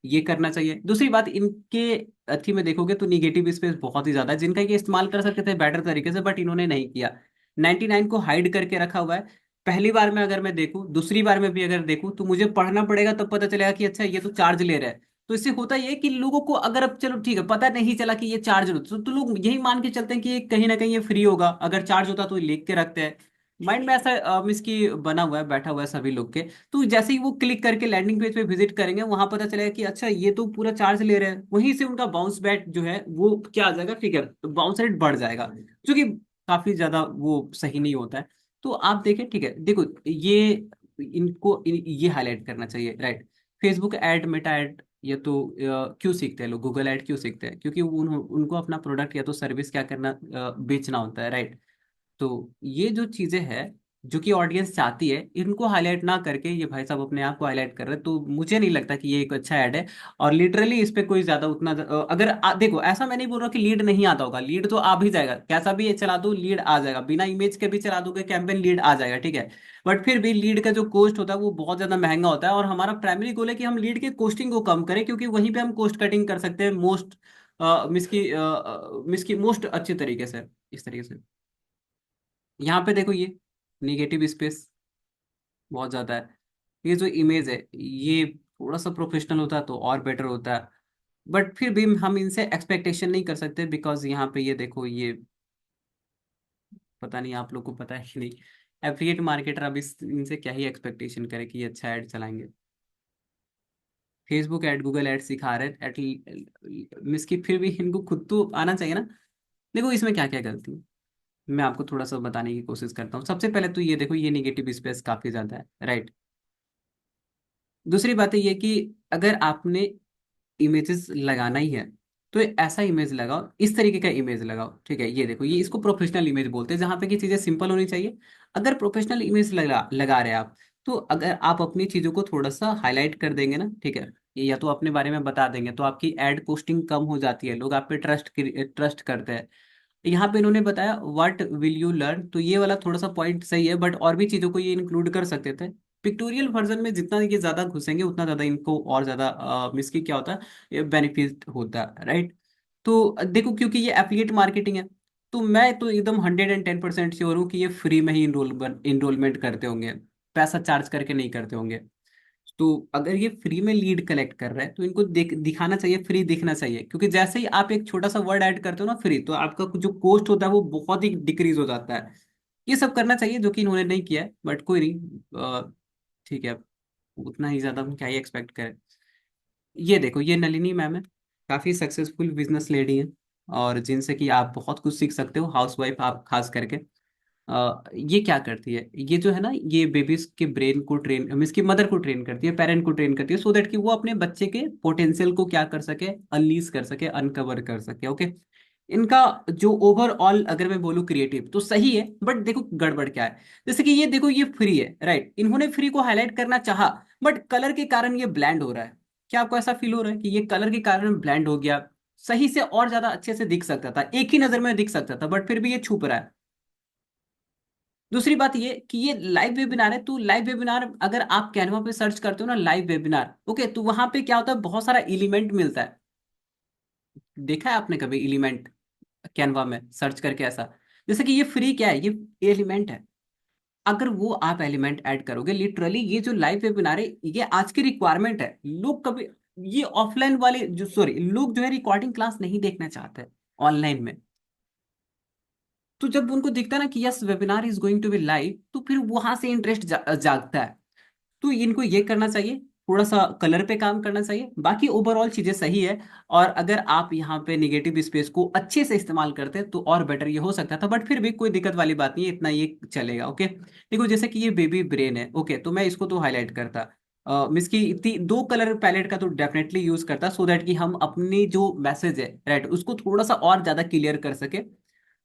Speaker 2: ये करना चाहिए। दूसरी बात, इनके अथी में देखोगे तो निगेटिव स्पेस बहुत ही ज्यादा है, जिनका ये इस्तेमाल कर सकते थे बेटर तरीके से, बट इन्होंने नहीं किया। 99 को हाइड करके रखा हुआ है। पहली बार में अगर मैं देखूं, दूसरी बार में भी अगर देखूं, तो मुझे पढ़ना पड़ेगा, तब पता चलेगा कि अच्छा ये तो चार्ज ले रहा है। तो इससे होता ये है कि लोगों को, अगर अब चलो ठीक है पता नहीं चला कि ये चार्ज तो लोग यही मान के चलते हैं कि ये कहीं ना कहीं ये फ्री होगा, अगर चार्ज होता तो ये लिख के रखते हैं। माइंड में ऐसा इसकी बना हुआ है, बैठा हुआ है सभी लोग के। तो जैसे ही वो क्लिक करके लैंडिंग पेज पे विजिट करेंगे, वहां पता चलेगा कि अच्छा ये तो पूरा चार्ज ले रहे हैं, वहीं से उनका बाउंस बैक जो है वो क्या आ जाएगा, ठीक है, बाउंस रेट बढ़ जाएगा, जो कि काफी ज्यादा वो सही नहीं होता है। तो आप देखें, ठीक है, देखो ये ये हाईलाइट करना चाहिए। Right, Facebook ad, Meta ad, ये तो क्यों सीखते हैं लोग, गूगल ऐड क्यों सीखते हैं? क्योंकि उनको अपना प्रोडक्ट या तो सर्विस क्या करना, बेचना होता है। राइट, तो ये जो चीजें हैं जो कि ऑडियंस चाहती है, इनको हाईलाइट ना करके ये भाई साहब अपने आप को हाईलाइट कर रहे हैं, तो मुझे नहीं लगता कि ये एक अच्छा ऐड है। और लिटरली इस पे कोई ज्यादा उतना अगर देखो, ऐसा मैं नहीं बोल रहा कि लीड नहीं आता होगा, लीड तो आ भी जाएगा, कैसा भी ये चला दो लीड आ जाएगा, बिना इमेज के भी चला दोगे कैंपेन लीड आ जाएगा, ठीक है। बट फिर भी लीड का जो कॉस्ट होता है वो बहुत ज्यादा महंगा होता है, और हमारा प्राइमरी गोल है कि हम लीड के कॉस्टिंग को कम करें, क्योंकि वहीं पे हम कॉस्ट कटिंग कर सकते हैं मोस्ट मिसकी मोस्ट अच्छे तरीके से, इस तरीके से। यहाँ पे देखो ये निगेटिव स्पेस बहुत ज्यादा है। ये जो इमेज है, ये थोड़ा सा प्रोफेशनल होता तो और बेटर होता है, बट फिर भी हम इनसे एक्सपेक्टेशन नहीं कर सकते, बिकॉज यहाँ पे ये देखो, ये पता नहीं आप लोग को पता है कि नहीं, एफिलिएट मार्केटर अब इनसे क्या ही एक्सपेक्टेशन करे कि ये अच्छा ऐड चलाएंगे। फेसबुक ऐड, गूगल ऐड सिखा रहे हैं एट मिसकी, फिर भी इनको खुद तो आना चाहिए ना। देखो इसमें क्या क्या गलती है, मैं आपको थोड़ा सा बताने की कोशिश करता हूँ। सबसे पहले तो ये देखो, ये निगेटिव स्पेस काफी ज्यादा है। राइट, दूसरी बात है ये कि अगर आपने इमेजेस लगाना ही है, तो ऐसा इमेज लगाओ, इस तरीके का इमेज लगाओ, ठीक है। ये देखो, ये इसको प्रोफेशनल इमेज बोलते हैं, जहाँ पे कि चीजें सिंपल होनी चाहिए। अगर प्रोफेशनल इमेज लगा लगा रहे हैं आप, तो अगर आप अपनी चीजों को थोड़ा सा हाईलाइट कर देंगे ना, ठीक है, या तो अपने बारे में बता देंगे, तो आपकी एड पोस्टिंग कम हो जाती है, लोग आप पे ट्रस्ट करते हैं। यहाँ पे इन्होंने बताया व्हाट विल यू लर्न, तो ये वाला थोड़ा सा पॉइंट सही है, बट और भी चीजों को ये इंक्लूड कर सकते थे। पिक्टोरियल वर्जन में जितना ये ज्यादा घुसेंगे, उतना ज्यादा इनको और ज्यादा मिसकी क्या होता है, बेनिफिट होता है। राइट, तो देखो क्योंकि ये एफिलिएट मार्केटिंग है, तो मैं तो एकदम 110% श्योर हूँ कि ये फ्री में ही इनरोलमेंट करते होंगे, पैसा चार्ज करके नहीं करते होंगे। तो अगर ये फ्री में लीड कलेक्ट कर रहा है तो इनको दिखाना चाहिए, फ्री दिखना चाहिए, क्योंकि जैसे ही आप एक छोटा सा वर्ड ऐड करते हो ना फ्री, तो आपका जो कॉस्ट होता है वो बहुत ही डिक्रीज हो जाता है। ये सब करना चाहिए जो कि इन्होंने नहीं किया है, बट कोई नहीं, ठीक है, उतना ही ज्यादा हम क्या ही एक्सपेक्ट करें। ये देखो, ये नलिनी मैम है, काफी सक्सेसफुल बिजनेस लेडी है, और जिनसे कि आप बहुत कुछ सीख सकते हो, हाउसवाइफ आप खास करके। ये क्या करती है, ये जो है ना, ये बेबीज के ब्रेन को ट्रेन, मीन्स की मदर को ट्रेन करती है, पेरेंट को ट्रेन करती है, सो दैट कि वो अपने बच्चे के पोटेंशियल को क्या कर सके, अनलीज कर सके, अनकवर कर सके। ओके, इनका जो ओवरऑल अगर मैं बोलूँ क्रिएटिव तो सही है, बट देखो गड़बड़ क्या है। जैसे कि ये देखो, ये फ्री है राइट, इन्होंने फ्री को हाईलाइट करना चाहा, बट कलर के कारण ये ब्लैंड हो रहा है। क्या आपको ऐसा फील हो रहा है कि ये कलर के कारण ब्लैंड हो गया? सही से और ज्यादा अच्छे से दिख सकता था, एक ही नजर में दिख सकता था, बट फिर भी ये छुप रहा है। दूसरी बात ये कि ये लाइव वेबिनार है, तो लाइव वेबिनार अगर आप कैनवा पे सर्च करते हो ना लाइव वेबिनार, ओके, तो वहां पे क्या होता है, बहुत सारा एलिमेंट मिलता है। देखा है आपने कभी एलिमेंट कैनवा में सर्च करके ऐसा? जैसे कि ये फ्री क्या है, ये एलिमेंट है। अगर वो आप एलिमेंट ऐड करोगे, लिटरली ये जो लाइव वेबिनार है ये आज की रिक्वायरमेंट है। लोग कभी, ये ऑफलाइन वाले जो, सॉरी, लोग जो है रिकॉर्डिंग क्लास नहीं देखना चाहते ऑनलाइन में। तो जब उनको दिखता है ना कि yes webinar is going to be live, तो फिर वहां से इंटरेस्ट जागता है। तो इनको ये करना चाहिए, थोड़ा सा कलर पे काम करना चाहिए, बाकी ओवरऑल चीजें सही है। और अगर आप यहाँ पे निगेटिव स्पेस को अच्छे से इस्तेमाल करते हैं तो और बेटर ये हो सकता था, बट फिर भी कोई दिक्कत वाली बात नहीं है, इतना ये चलेगा। ओके, देखो जैसे कि ये बेबी ब्रेन है, ओके, तो मैं इसको तो हाईलाइट करता, मिस की दो कलर पैलेट का तो डेफिनेटली यूज करता, सो दैट कि हम अपनी जो मैसेज है राइट उसको थोड़ा सा और ज्यादा क्लियर कर सके।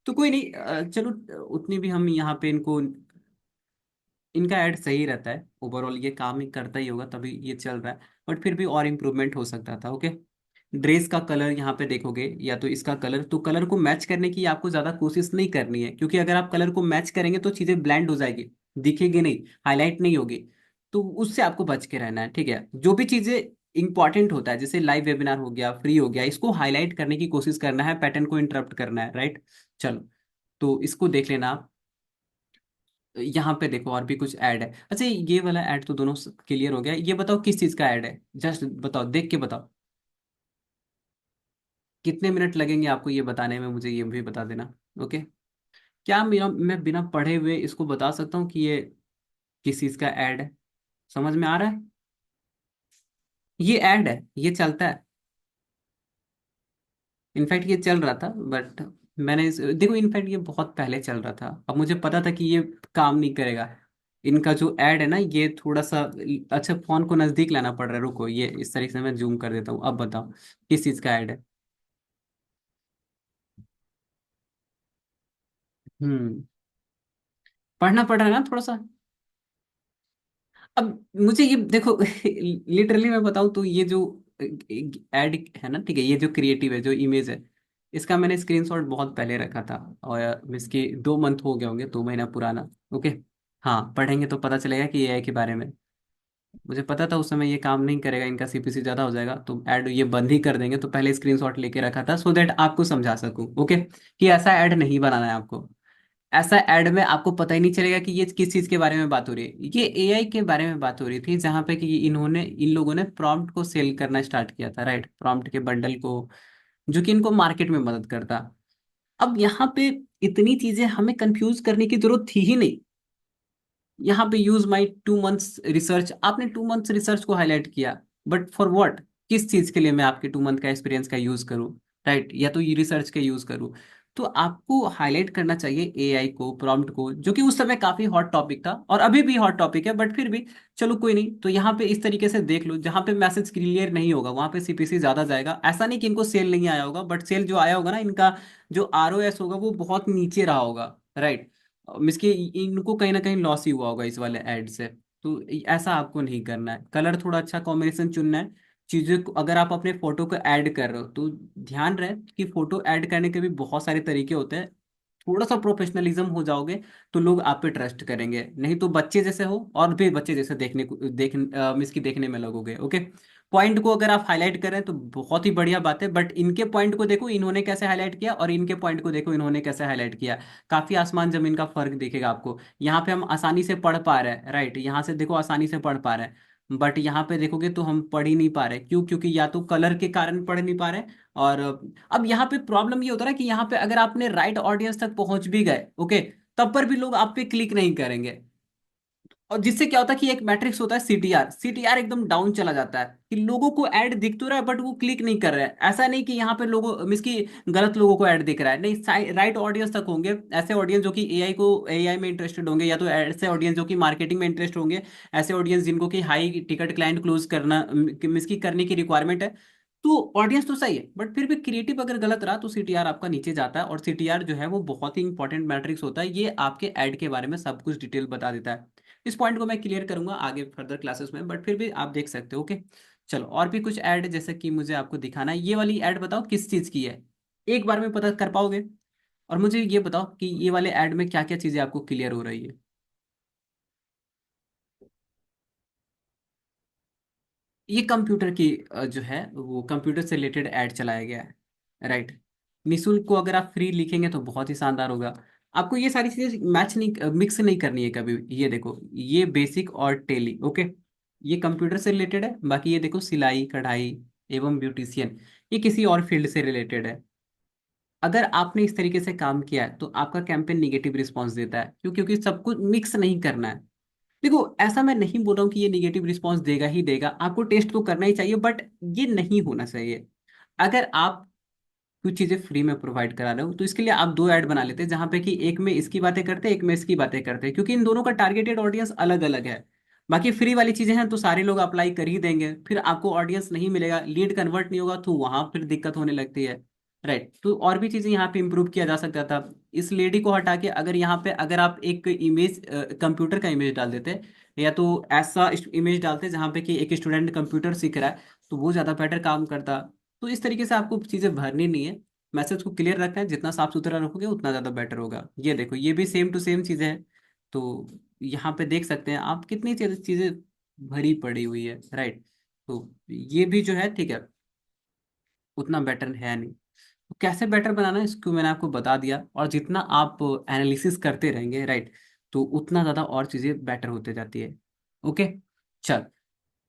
Speaker 2: तो कोई नहीं, चलो, उतनी भी हम यहाँ पे इनको, इनका ऐड सही रहता है, ओवरऑल ये काम ही करता ही होगा तभी ये चल रहा है, बट फिर भी और इम्प्रूवमेंट हो सकता था। ओके, ड्रेस का कलर यहाँ पे देखोगे, या तो इसका कलर, तो कलर को मैच करने की आपको ज्यादा कोशिश नहीं करनी है, क्योंकि अगर आप कलर को मैच करेंगे तो चीजें ब्लेंड हो जाएगी, दिखेगी नहीं, हाईलाइट नहीं होगी। तो उससे आपको बच के रहना है, ठीक है। जो भी चीजें इंपॉर्टेंट होता है, जैसे लाइव वेबिनार हो गया, फ्री हो गया, इसको हाईलाइट करने की कोशिश करना है, पैटर्न को इंटरप्ट करना है, राइट। चलो, तो इसको देख लेना आप। यहाँ पे देखो और भी कुछ ऐड है। अच्छा, ये वाला ऐड तो दोनों क्लियर हो गया, ये बताओ किस चीज का ऐड है, जस्ट बताओ, देख के बताओ। कितने मिनट लगेंगे आपको ये बताने में, मुझे ये भी बता देना। ओके, क्या मेरा, मैं बिना पढ़े हुए इसको बता सकता हूँ कि ये किस चीज का ऐड है? समझ में आ रहा है? ये ऐड है, ये चलता है। इनफैक्ट ये चल रहा था, बट मैंने देखो, इनफैक्ट ये बहुत पहले चल रहा था, अब मुझे पता था कि ये काम नहीं करेगा। इनका जो ऐड है ना, ये थोड़ा सा, अच्छा फोन को नजदीक लाना पड़ रहा है, रुको, ये इस तरीके से मैं जूम कर देता हूँ, अब बताओ किस चीज का ऐड है। हम्म, पढ़ना पड़ रहा है ना थोड़ा सा। अब मुझे ये देखो लिटरली मैं बताऊं तो ये जो ऐड है ना, ठीक है, ये जो क्रिएटिव है, जो इमेज है, इसका मैंने स्क्रीनशॉट बहुत पहले रखा था, और इसके 2 मंथ हो गए होंगे, 2 महीना पुराना। ओके, हाँ, पढ़ेंगे तो पता चलेगा कि एआई के बारे में। मुझे पता था उस समय ये काम नहीं करेगा, इनका सीपीसी ज्यादा हो जाएगा, तो ऐड ये बंद ही कर देंगे, तो पहले स्क्रीनशॉट लेके रखा था, सो दैट आपको समझा सकूं। ओके, कि ऐसा ऐड नहीं बनाना है आपको। ऐसा ऐड में आपको पता ही नहीं चलेगा कि ये किस चीज के बारे में बात हो रही है। ये एआई के बारे में बात हो रही थी, जहां पे कि इन्होंने, इन लोगों ने प्रॉम्प्ट को सेल करना स्टार्ट किया था, राइट, प्रॉम्प्ट के बंडल को, जो कि इनको मार्केट में मदद करता। अब यहाँ पे इतनी चीजें हमें कंफ्यूज करने की जरूरत थी ही नहीं। यहाँ पे यूज माई 2 मंथ्स रिसर्च, आपने 2 मंथ्स रिसर्च को हाईलाइट किया, बट फॉर व्हाट? किस चीज के लिए मैं आपके 2 मंथ का एक्सपीरियंस का यूज करूँ, राइट, या तो ये रिसर्च का यूज करूँ? तो आपको हाईलाइट करना चाहिए एआई को, प्रॉम्प्ट को, जो कि उस समय काफी हॉट टॉपिक था और अभी भी हॉट टॉपिक है, बट फिर भी चलो कोई नहीं। तो यहाँ पे इस तरीके से देख लो, जहाँ पे मैसेज क्लियर नहीं होगा वहां पे सीपीसी ज्यादा जाएगा। ऐसा नहीं कि इनको सेल नहीं आया होगा, बट सेल जो आया होगा ना, इनका जो आरओएस होगा वो बहुत नीचे रहा होगा, राइट। मिसके इनको कहीं ना कहीं लॉस ही हुआ होगा इस वाले ऐड से। तो ऐसा आपको नहीं करना है, कलर थोड़ा अच्छा कॉम्बिनेशन चुनना है। चीज़ें अगर आप अपने फोटो को ऐड कर रहे हो तो ध्यान रहे कि फोटो ऐड करने के भी बहुत सारे तरीके होते हैं। थोड़ा सा प्रोफेशनलिज्म हो जाओगे तो लोग आप पे ट्रस्ट करेंगे, नहीं तो बच्चे जैसे हो और भी बच्चे जैसे देखने को मिस की देखने में लगोगे। ओके, पॉइंट को अगर आप हाईलाइट करें तो बहुत ही बढ़िया बात है, बट इनके पॉइंट को देखो इन्होंने कैसे हाईलाइट किया, और इनके पॉइंट को देखो इन्होंने कैसे हाईलाइट किया। काफी आसमान जमीन का फर्क दिखेगा आपको। यहाँ पे हम आसानी से पढ़ पा रहे हैं, राइट, यहाँ से देखो आसानी से पढ़ पा रहे हैं, बट यहाँ पे देखोगे तो हम पढ़ ही नहीं पा रहे। क्यों? क्योंकि या तो कलर के कारण पढ़ नहीं पा रहे, और अब यहाँ पे प्रॉब्लम ये होता है कि यहाँ पे अगर आपने राइट ऑडियंस तक पहुंच भी गए, ओके, तब पर भी लोग आप पे क्लिक नहीं करेंगे। और जिससे क्या होता है कि एक मैट्रिक्स होता है सीटीआर, सीटीआर एकदम डाउन चला जाता है कि लोगों को ऐड दिख तो रहा है बट वो क्लिक नहीं कर रहे हैं। ऐसा नहीं कि यहाँ पे लोगों मीस की गलत लोगों को ऐड दिख रहा है, नहीं, राइट ऑडियंस तक होंगे। ऐसे ऑडियंस जो कि एआई में इंटरेस्टेड होंगे, या तो ऐसे ऑडियंस जो कि मार्केटिंग में इंटरेस्ट होंगे, ऐसे ऑडियंस जिनको कि हाई टिकट क्लाइंट क्लोज करना मीस की करने की रिक्वायरमेंट है। तो ऑडियंस तो सही है, बट फिर भी क्रिएटिव अगर गलत रहा तो सीटीआर आपका नीचे जाता है। और सीटीआर जो है वो बहुत ही इंपॉर्टेंट मैट्रिक्स होता है, ये आपके ऐड के बारे में सब कुछ डिटेल बता देता है। इस पॉइंट को मैं क्लियर करूंगा आगे फर्दर क्लासेस में, बट फिर भी आप देख सकते हो। ओके, चलो और भी कुछ ऐड जैसे कि मुझे आपको दिखाना है। ये वाली ऐड बताओ किस चीज़ की है, एक बार में पता कर पाओगे? और मुझे ये बताओ कि ये वाले ऐड में क्या क्या चीज़ें आपको क्लियर हो रही है। ये कंप्यूटर की जो है वो कंप्यूटर से रिलेटेड ऐड चलाया गया है, राइट। निशुल्क को अगर आप फ्री लिखेंगे तो बहुत ही शानदार होगा। आपको ये सारी चीजें मैच नहीं, मिक्स नहीं करनी है कभी भी। ये देखो, ये बेसिक और टेली, ओके, ये कंप्यूटर से रिलेटेड है। बाकी ये देखो सिलाई कढ़ाई एवं ब्यूटिशियन, ये किसी और फील्ड से रिलेटेड है। अगर आपने इस तरीके से काम किया है तो आपका कैंपेन निगेटिव रिस्पॉन्स देता है। क्यों? क्योंकि सब कुछ मिक्स नहीं करना है। देखो, ऐसा मैं नहीं बोल रहा हूँ कि ये निगेटिव रिस्पॉन्स देगा ही देगा, आपको टेस्ट तो करना ही चाहिए, बट ये नहीं होना चाहिए। अगर आप कुछ चीजें फ्री में प्रोवाइड करा रहे हो तो इसके लिए आप दो ऐड बना लेते हैं, जहां पे कि एक में इसकी बातें करते हैं, एक में इसकी बातें करते हैं, क्योंकि इन दोनों का टारगेटेड ऑडियंस अलग अलग है। बाकी फ्री वाली चीजें हैं तो सारे लोग अप्लाई कर ही देंगे, फिर आपको ऑडियंस नहीं मिलेगा, लीड कन्वर्ट नहीं होगा, तो वहां फिर दिक्कत होने लगती है, राइट। तो और भी चीजें यहाँ पे इंप्रूव किया जा सकता था। इस लेडी को हटा के अगर यहाँ पे अगर आप एक इमेज, कंप्यूटर का इमेज डाल देते, या तो ऐसा इमेज डालते जहाँ पे कि एक स्टूडेंट कंप्यूटर सीख रहा है, तो वो ज्यादा बेटर काम करता। तो इस तरीके से आपको चीजें भरनी नहीं है, मैसेज को क्लियर रखना है। जितना साफ सुथरा रखोगे उतना ज़्यादा बेटर होगा। ये देखो, ये भी सेम टू सेम चीज़ें हैं। तो यहाँ पे देख सकते हैं आप कितनी चीज़ें भरी पड़ी हुई है, राइट। तो ये भी जो है ठीक है, उतना बेटर है नहीं। तो कैसे बेटर बनाना है इसको मैंने आपको बता दिया, और जितना आप एनालिसिस करते रहेंगे, राइट, तो उतना ज़्यादा और चीज़ें बेटर होते जाती है। ओके, चल,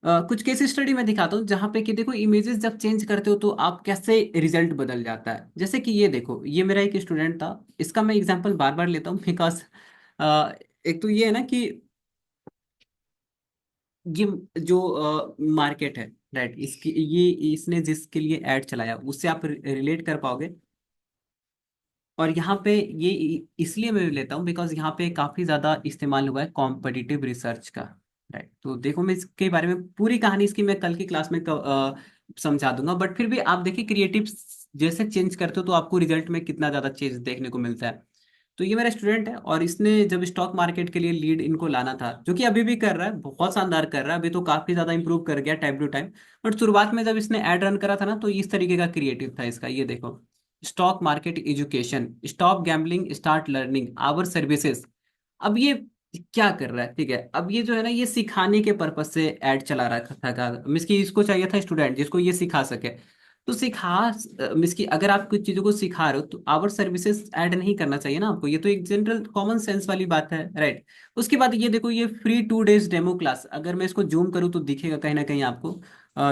Speaker 2: कुछ केस स्टडी में दिखाता हूँ जहाँ पे कि देखो इमेजेस जब चेंज करते हो तो आप कैसे रिजल्ट बदल जाता है। जैसे कि ये देखो, ये मेरा एक स्टूडेंट था, इसका मैं एग्जांपल बार बार लेता हूँ बिकॉज एक तो ये है ना कि ये जो मार्केट है, राइट, इसकी ये इसने जिसके लिए ऐड चलाया उससे आप रिलेट कर पाओगे। और यहाँ पे ये इसलिए मैं लेता हूँ बिकॉज यहाँ पे काफी ज्यादा इस्तेमाल हुआ है कॉम्पिटिटिव रिसर्च का, राइट। तो देखो, मैं इसके बारे में पूरी कहानी इसकी मैं कल की क्लास में समझा दूंगा, बट फिर भी आप देखिए क्रिएटिव जैसे चेंज करते हो तो आपको रिजल्ट में कितना ज्यादा चेंज देखने को मिलता है। तो ये मेरा स्टूडेंट है, और इसने जब स्टॉक मार्केट के लिए लीड इनको लाना था, जो कि अभी भी कर रहा है, बहुत शानदार कर रहा है, अभी तो काफी ज्यादा इंप्रूव कर गया टाइम टू टाइम। बट शुरुआत में जब इसने एड रन करा था ना, तो इस तरीके का क्रिएटिव था इसका। ये देखो, stock market education, stop gambling start learning our services. अब ये क्या कर रहा है? ठीक है, अब ये जो है ना, ये सिखाने के पर्पज से ऐड चला रखा था। मिस की इसको चाहिए था स्टूडेंट जिसको ये सिखा सके। तो मिस की अगर आप कुछ चीजों को सिखा रहे हो तो आवर सर्विसेज ऐड नहीं करना चाहिए ना आपको। ये तो एक जनरल कॉमन सेंस वाली बात है, राइट। उसके बाद ये देखो, ये फ्री 2 डेज डेमो क्लास, अगर मैं इसको जूम करूँ तो दिखेगा कहीं ना कहीं आपको।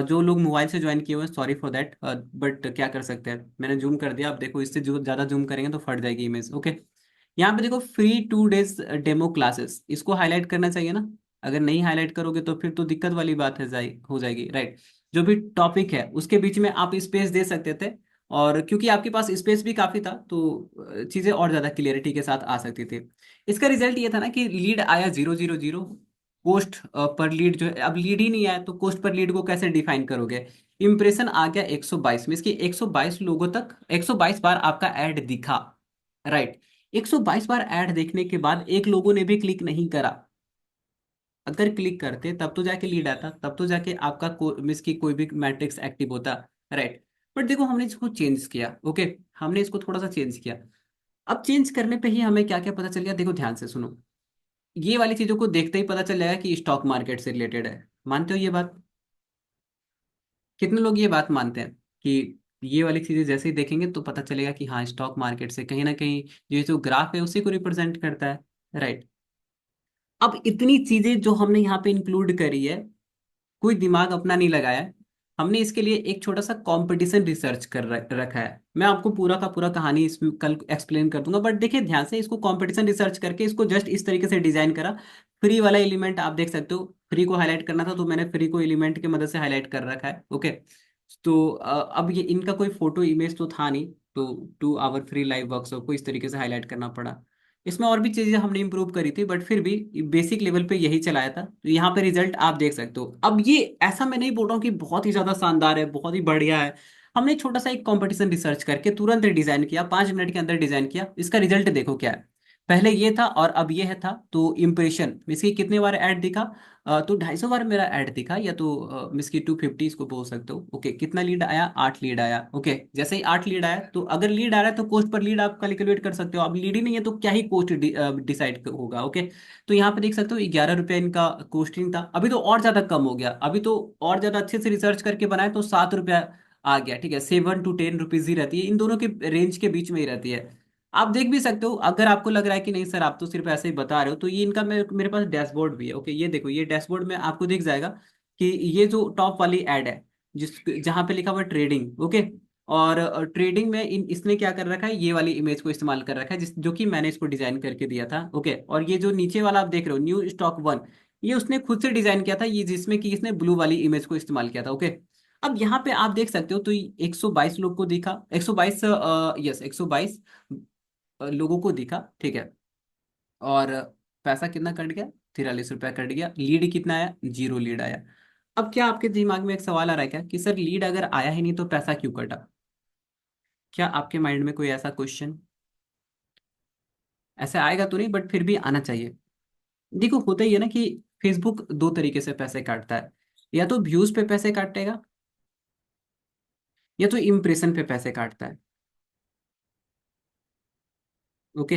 Speaker 2: जो लोग मोबाइल से ज्वाइन किए हुए हैं, सॉरी फॉर दैट, बट क्या कर सकते हैं, मैंने जूम कर दिया। आप देखो, इससे जो ज्यादा जूम करेंगे तो फट जाएगी इमेज। ओके, यहाँ पे देखो फ्री 2 डेज डेमो क्लासेस, इसको हाईलाइट करना चाहिए ना। अगर नहीं हाईलाइट करोगे तो फिर तो दिक्कत वाली बात है, हो जाएगी, राइट। जो भी टॉपिक है उसके बीच में आप स्पेस दे सकते थे, और क्योंकि आपके पास स्पेस भी काफी था तो चीजें और ज्यादा क्लियरिटी के साथ आ सकती थी। इसका रिजल्ट ये था ना कि लीड आया 000, कोस्ट पर लीड जो है, अब लीड ही नहीं आया तो कोस्ट पर लीड को कैसे डिफाइन करोगे। इंप्रेशन आ गया 122 में, इसकी 122 लोगों तक 122 बार आपका ऐड दिखा, राइट। 122 बार ऐड देखने के बाद एक लोगों ने भी क्लिक नहीं करा। अगर क्लिक करते तब तो जाके लीड आता, तब तो जाके आपका मिस की कोई भी मैट्रिक्स एक्टिव होता, राइट। बट देखो, हमने इसको चेंज किया, ओके, हमने इसको थोड़ा सा चेंज किया। अब चेंज करने पे ही हमें क्या क्या पता चल गया, देखो ध्यान से सुनो। ये वाली चीजों को देखते ही पता चल जाएगा कि स्टॉक मार्केट से रिलेटेड है। मानते हो ये बात? कितने लोग ये बात मानते हैं कि ये वाली चीजें जैसे ही देखेंगे तो पता चलेगा कि हाँ, स्टॉक मार्केट से कहीं ना कहीं ये जो ग्राफ है उसी को रिप्रेजेंट करता है, राइट। अब इतनी चीजें जो हमने यहाँ पे इंक्लूड करी है, कोई दिमाग अपना नहीं लगाया है। हमने इसके लिए एक छोटा सा कंपटीशन रिसर्च कर रखा है। मैं आपको पूरा का पूरा कहानी इसमें कल एक्सप्लेन कर दूंगा, बट देखिए ध्यान से, इसको कंपटीशन रिसर्च करके इसको जस्ट इस तरीके से डिजाइन करा। फ्री वाला एलिमेंट आप देख सकते हो, फ्री को हाईलाइट करना था तो मैंने फ्री को एलिमेंट की मदद से हाईलाइट कर रखा है। ओके। तो अब ये इनका कोई फोटो इमेज तो था नहीं, तो 2 आवर फ्री लाइव वर्कशॉप को इस तरीके से हाईलाइट करना पड़ा। इसमें और भी चीजें हमने इंप्रूव करी थी, बट फिर भी बेसिक लेवल पे यही चलाया था। तो यहाँ पे रिजल्ट आप देख सकते हो। अब ये ऐसा मैं नहीं बोल रहा हूँ कि बहुत ही ज्यादा शानदार है, बहुत ही बढ़िया है। हमने छोटा सा एक कंपटीशन रिसर्च करके तुरंत डिजाइन किया, 5 मिनट के अंदर डिजाइन किया। इसका रिजल्ट देखो क्या है। पहले ये था और अब ये है था, तो इम्प्रेशन इसकी कितने बार ऐड दिखा, तो 250 बार मेरा ऐड दिखा, या तो इसकी 250 इसको बोल सकते हो। ओके, कितना लीड आया, 8 लीड आया। ओके, जैसे ही 8 लीड आया, तो अगर लीड आ रहा है तो कॉस्ट पर लीड आप कैलकुलेट कर सकते हो। अब लीड ही नहीं है तो क्या ही कॉस्ट डिसाइड होगा। ओके, तो यहाँ पे देख सकते हो 11 रुपया इनका कॉस्टिंग था। अभी तो और ज्यादा कम हो गया, अभी तो और ज्यादा अच्छे से रिसर्च करके बनाए तो 7 रुपया आ गया। ठीक है, 7 to 10 रुपीज ही रहती है, इन दोनों के रेंज के बीच में ही रहती है। आप देख भी सकते हो। अगर आपको लग रहा है कि नहीं सर आप तो सिर्फ ऐसे ही बता रहे हो, तो ये इनका मेरे पास डैशबोर्ड भी है। ओके, ये देखो, ये डैशबोर्ड में आपको दिख जाएगा कि ये जो टॉप वाली ऐड है, जिस जहाँ पे लिखा हुआ ट्रेडिंग। ओके, और ट्रेडिंग में इसने क्या कर रखा है, ये वाली इमेज को इस्तेमाल कर रखा है, जिस जो कि मैंने इसको डिजाइन करके दिया था। ओके, और ये जो नीचे वाला आप देख रहे हो, न्यू स्टॉक वन, ये उसने खुद से डिजाइन किया था, ये जिसमें कि इसने ब्लू वाली इमेज को इस्तेमाल किया था। ओके, अब यहाँ पे आप देख सकते हो, तो 122 लोग को दिखा, 122, यस 122 लोगों को दिखा। ठीक है, और पैसा कितना कट गया, 43 रुपया कट गया। लीड कितना आया, 0 लीड आया। अब क्या आपके दिमाग में एक सवाल आ रहा है क्या कि सर लीड अगर आया ही नहीं तो पैसा क्यों कटा? क्या आपके माइंड में कोई ऐसा क्वेश्चन? ऐसे आएगा तो नहीं, बट फिर भी आना चाहिए। देखो होता ही है ना कि फेसबुक दो तरीके से पैसे काटता है, या तो व्यूज पे पैसे काटेगा, या तो इम्प्रेशन पे पैसे काटता है। ओके,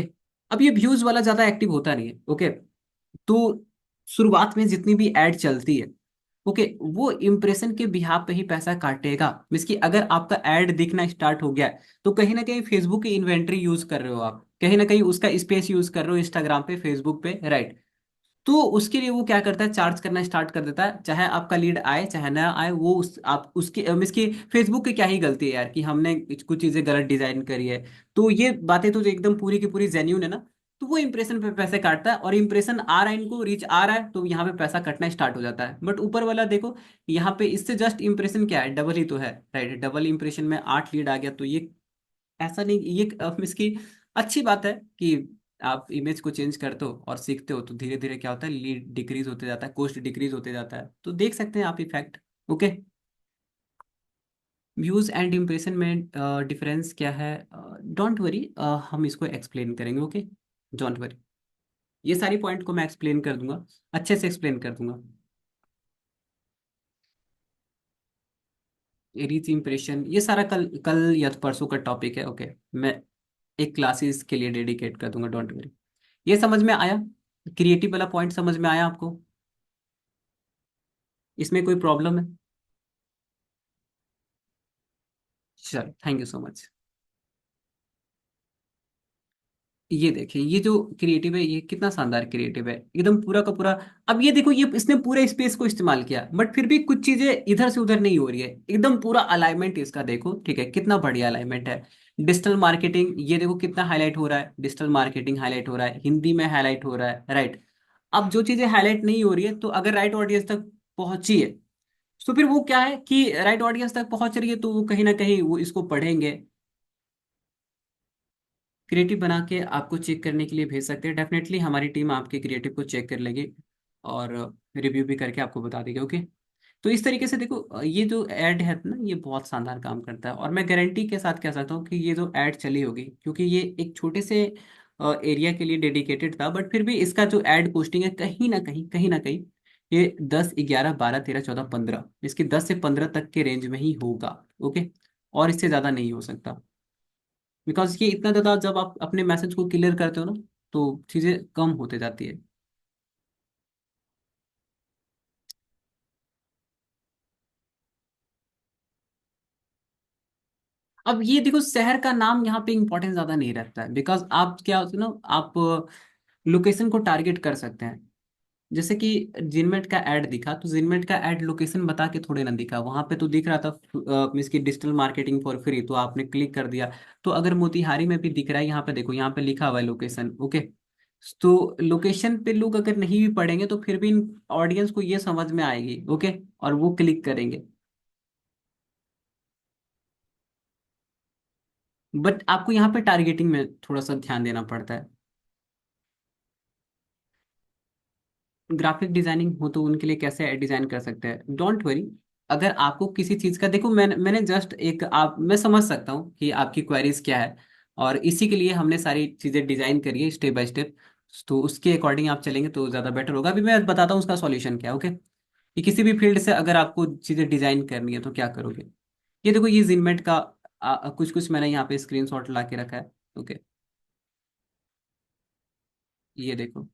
Speaker 2: अब ये व्यूज वाला ज्यादा एक्टिव होता नहीं है। ओके, तो शुरुआत में जितनी भी एड चलती है, ओके, वो इम्प्रेशन के बिहाफ पे ही पैसा काटेगा। मीन्स कि अगर आपका एड दिखना स्टार्ट हो गया है, तो कहीं ना कहीं फेसबुक की इन्वेंट्री यूज कर रहे हो आप, कहीं ना कहीं उसका स्पेस यूज कर रहे हो इंस्टाग्राम पे, फेसबुक पे, राइट। तो उसके लिए वो क्या करता है, चार्ज करना स्टार्ट कर देता है, चाहे आपका लीड आए चाहे ना आए। वो आप उसकी इसकी फेसबुक की क्या ही गलती है यार कि हमने कुछ चीजें गलत डिजाइन करी है। तो ये बातें तो एकदम पूरी की पूरी जेन्यून है ना। तो वो इंप्रेशन पे पैसे काटता है, और इंप्रेशन आ रहा है, इनको रीच आ रहा है, तो यहाँ पे पैसा कटना स्टार्ट हो जाता है। बट ऊपर वाला देखो, यहाँ पे इससे जस्ट इंप्रेशन क्या है, डबल ही तो है, राइट। डबल इंप्रेशन में 8 लीड आ गया, तो ये ऐसा नहीं, ये इसकी अच्छी बात है कि आप इमेज को चेंज करते हो और सीखते हो, तो धीरे धीरे क्या होता है, लीड डिक्रीज होते जाता है, कॉस्ट डिक्रीज होते जाता है, तो देख सकते हैं आप effect. Okay, views and impression में डिफरेंस क्या है, डोंट वरी, हम इसको एक्सप्लेन करेंगे। ओके, डोंट वरी, ये सारी पॉइंट को मैं एक्सप्लेन कर दूंगा, अच्छे से एक्सप्लेन कर दूंगा। रीच इम्प्रेशन ये सारा कल कल या परसों का टॉपिक है। ओके, मैं एक क्लासेस के लिए डेडिकेट कर दूंगा, डोंट वरी। ये समझ में आया, क्रिएटिव वाला पॉइंट समझ में आया आपको? इसमें कोई प्रॉब्लम है? चलो, थैंक यू सो मच। ये देखिए, ये जो क्रिएटिव है, ये कितना शानदार क्रिएटिव है, एकदम पूरा का पूरा। अब ये देखो, ये इसने पूरे स्पेस को इस्तेमाल किया, बट फिर भी कुछ चीजें इधर से उधर नहीं हो रही है, एकदम पूरा अलाइनमेंट इसका देखो। ठीक है, कितना बढ़िया अलाइनमेंट है। डिजिटल मार्केटिंग, ये देखो कितना हाईलाइट हो रहा है, डिजिटल मार्केटिंग हाईलाइट हो रहा है, हिंदी में हाईलाइट हो रहा है, राइट। अब जो चीजें हाईलाइट नहीं हो रही है, तो अगर राइट ऑडियंस तक पहुंची है, तो फिर वो क्या है कि राइट ऑडियंस तक पहुंच रही है, तो वो कहीं ना कहीं वो इसको पढ़ेंगे। क्रिएटिव बना के आपको चेक करने के लिए भेज सकते हैं, डेफिनेटली हमारी टीम आपके क्रिएटिव को चेक कर लेगी और रिव्यू भी करके आपको बता देगी। ओके, तो इस तरीके से देखो, ये जो ऐड है ना, ये बहुत शानदार काम करता है, और मैं गारंटी के साथ कह सकता हूँ कि ये जो ऐड चली होगी, क्योंकि ये एक छोटे से एरिया के लिए डेडिकेटेड था, बट फिर भी इसका जो ऐड पोस्टिंग है, कहीं ना कहीं ये 10, 11, 12, 13, 14, 15, इसकी 10 से 15 तक के रेंज में ही होगा। ओके, और इससे ज़्यादा नहीं हो सकता, बिकॉज ये इतना ज़्यादा जब आप अपने मैसेज को क्लियर करते हो ना, तो चीज़ें कम होते जाती है। अब ये देखो, शहर का नाम यहाँ पे इंपॉर्टेंस ज़्यादा नहीं रहता है, बिकॉज आप क्या होते हो ना, आप लोकेशन को टारगेट कर सकते हैं। जैसे कि जिनमेट का ऐड दिखा, तो जिनमेट का ऐड लोकेशन बता के थोड़े ना दिखा, वहां पे तो दिख रहा था मीन्स की डिजिटल मार्केटिंग फॉर फ्री, तो आपने क्लिक कर दिया। तो अगर मोतिहारी में भी दिख रहा है, यहाँ पे देखो, यहाँ पे लिखा हुआ है लोकेशन, ओके। तो लोकेशन पे लोग अगर नहीं भी पढ़ेंगे तो फिर भी इन ऑडियंस को ये समझ में आएगी, ओके, और वो क्लिक करेंगे। बट आपको यहाँ पे टारगेटिंग में थोड़ा सा ध्यान देना पड़ता है। ग्राफिक डिजाइनिंग हो तो उनके लिए कैसे डिजाइन कर सकते हैं, डोंट वरी। अगर आपको किसी चीज का, देखो मैंने जस्ट एक, आप, मैं समझ सकता हूँ कि आपकी क्वेरीज क्या है, और इसी के लिए हमने सारी चीजें डिजाइन करी है स्टेप बाय स्टेप। तो उसके अकॉर्डिंग आप चलेंगे तो ज्यादा बेटर होगा। अभी मैं बताता हूँ उसका सॉल्यूशन क्या है, ओके। कि किसी भी फील्ड से अगर आपको चीजें डिजाइन करनी है तो क्या करोगे। ये देखो, ये जिनमेट का कुछ कुछ मैंने यहाँ पे स्क्रीनशॉट ला के रखा है, ओके। ये देखो,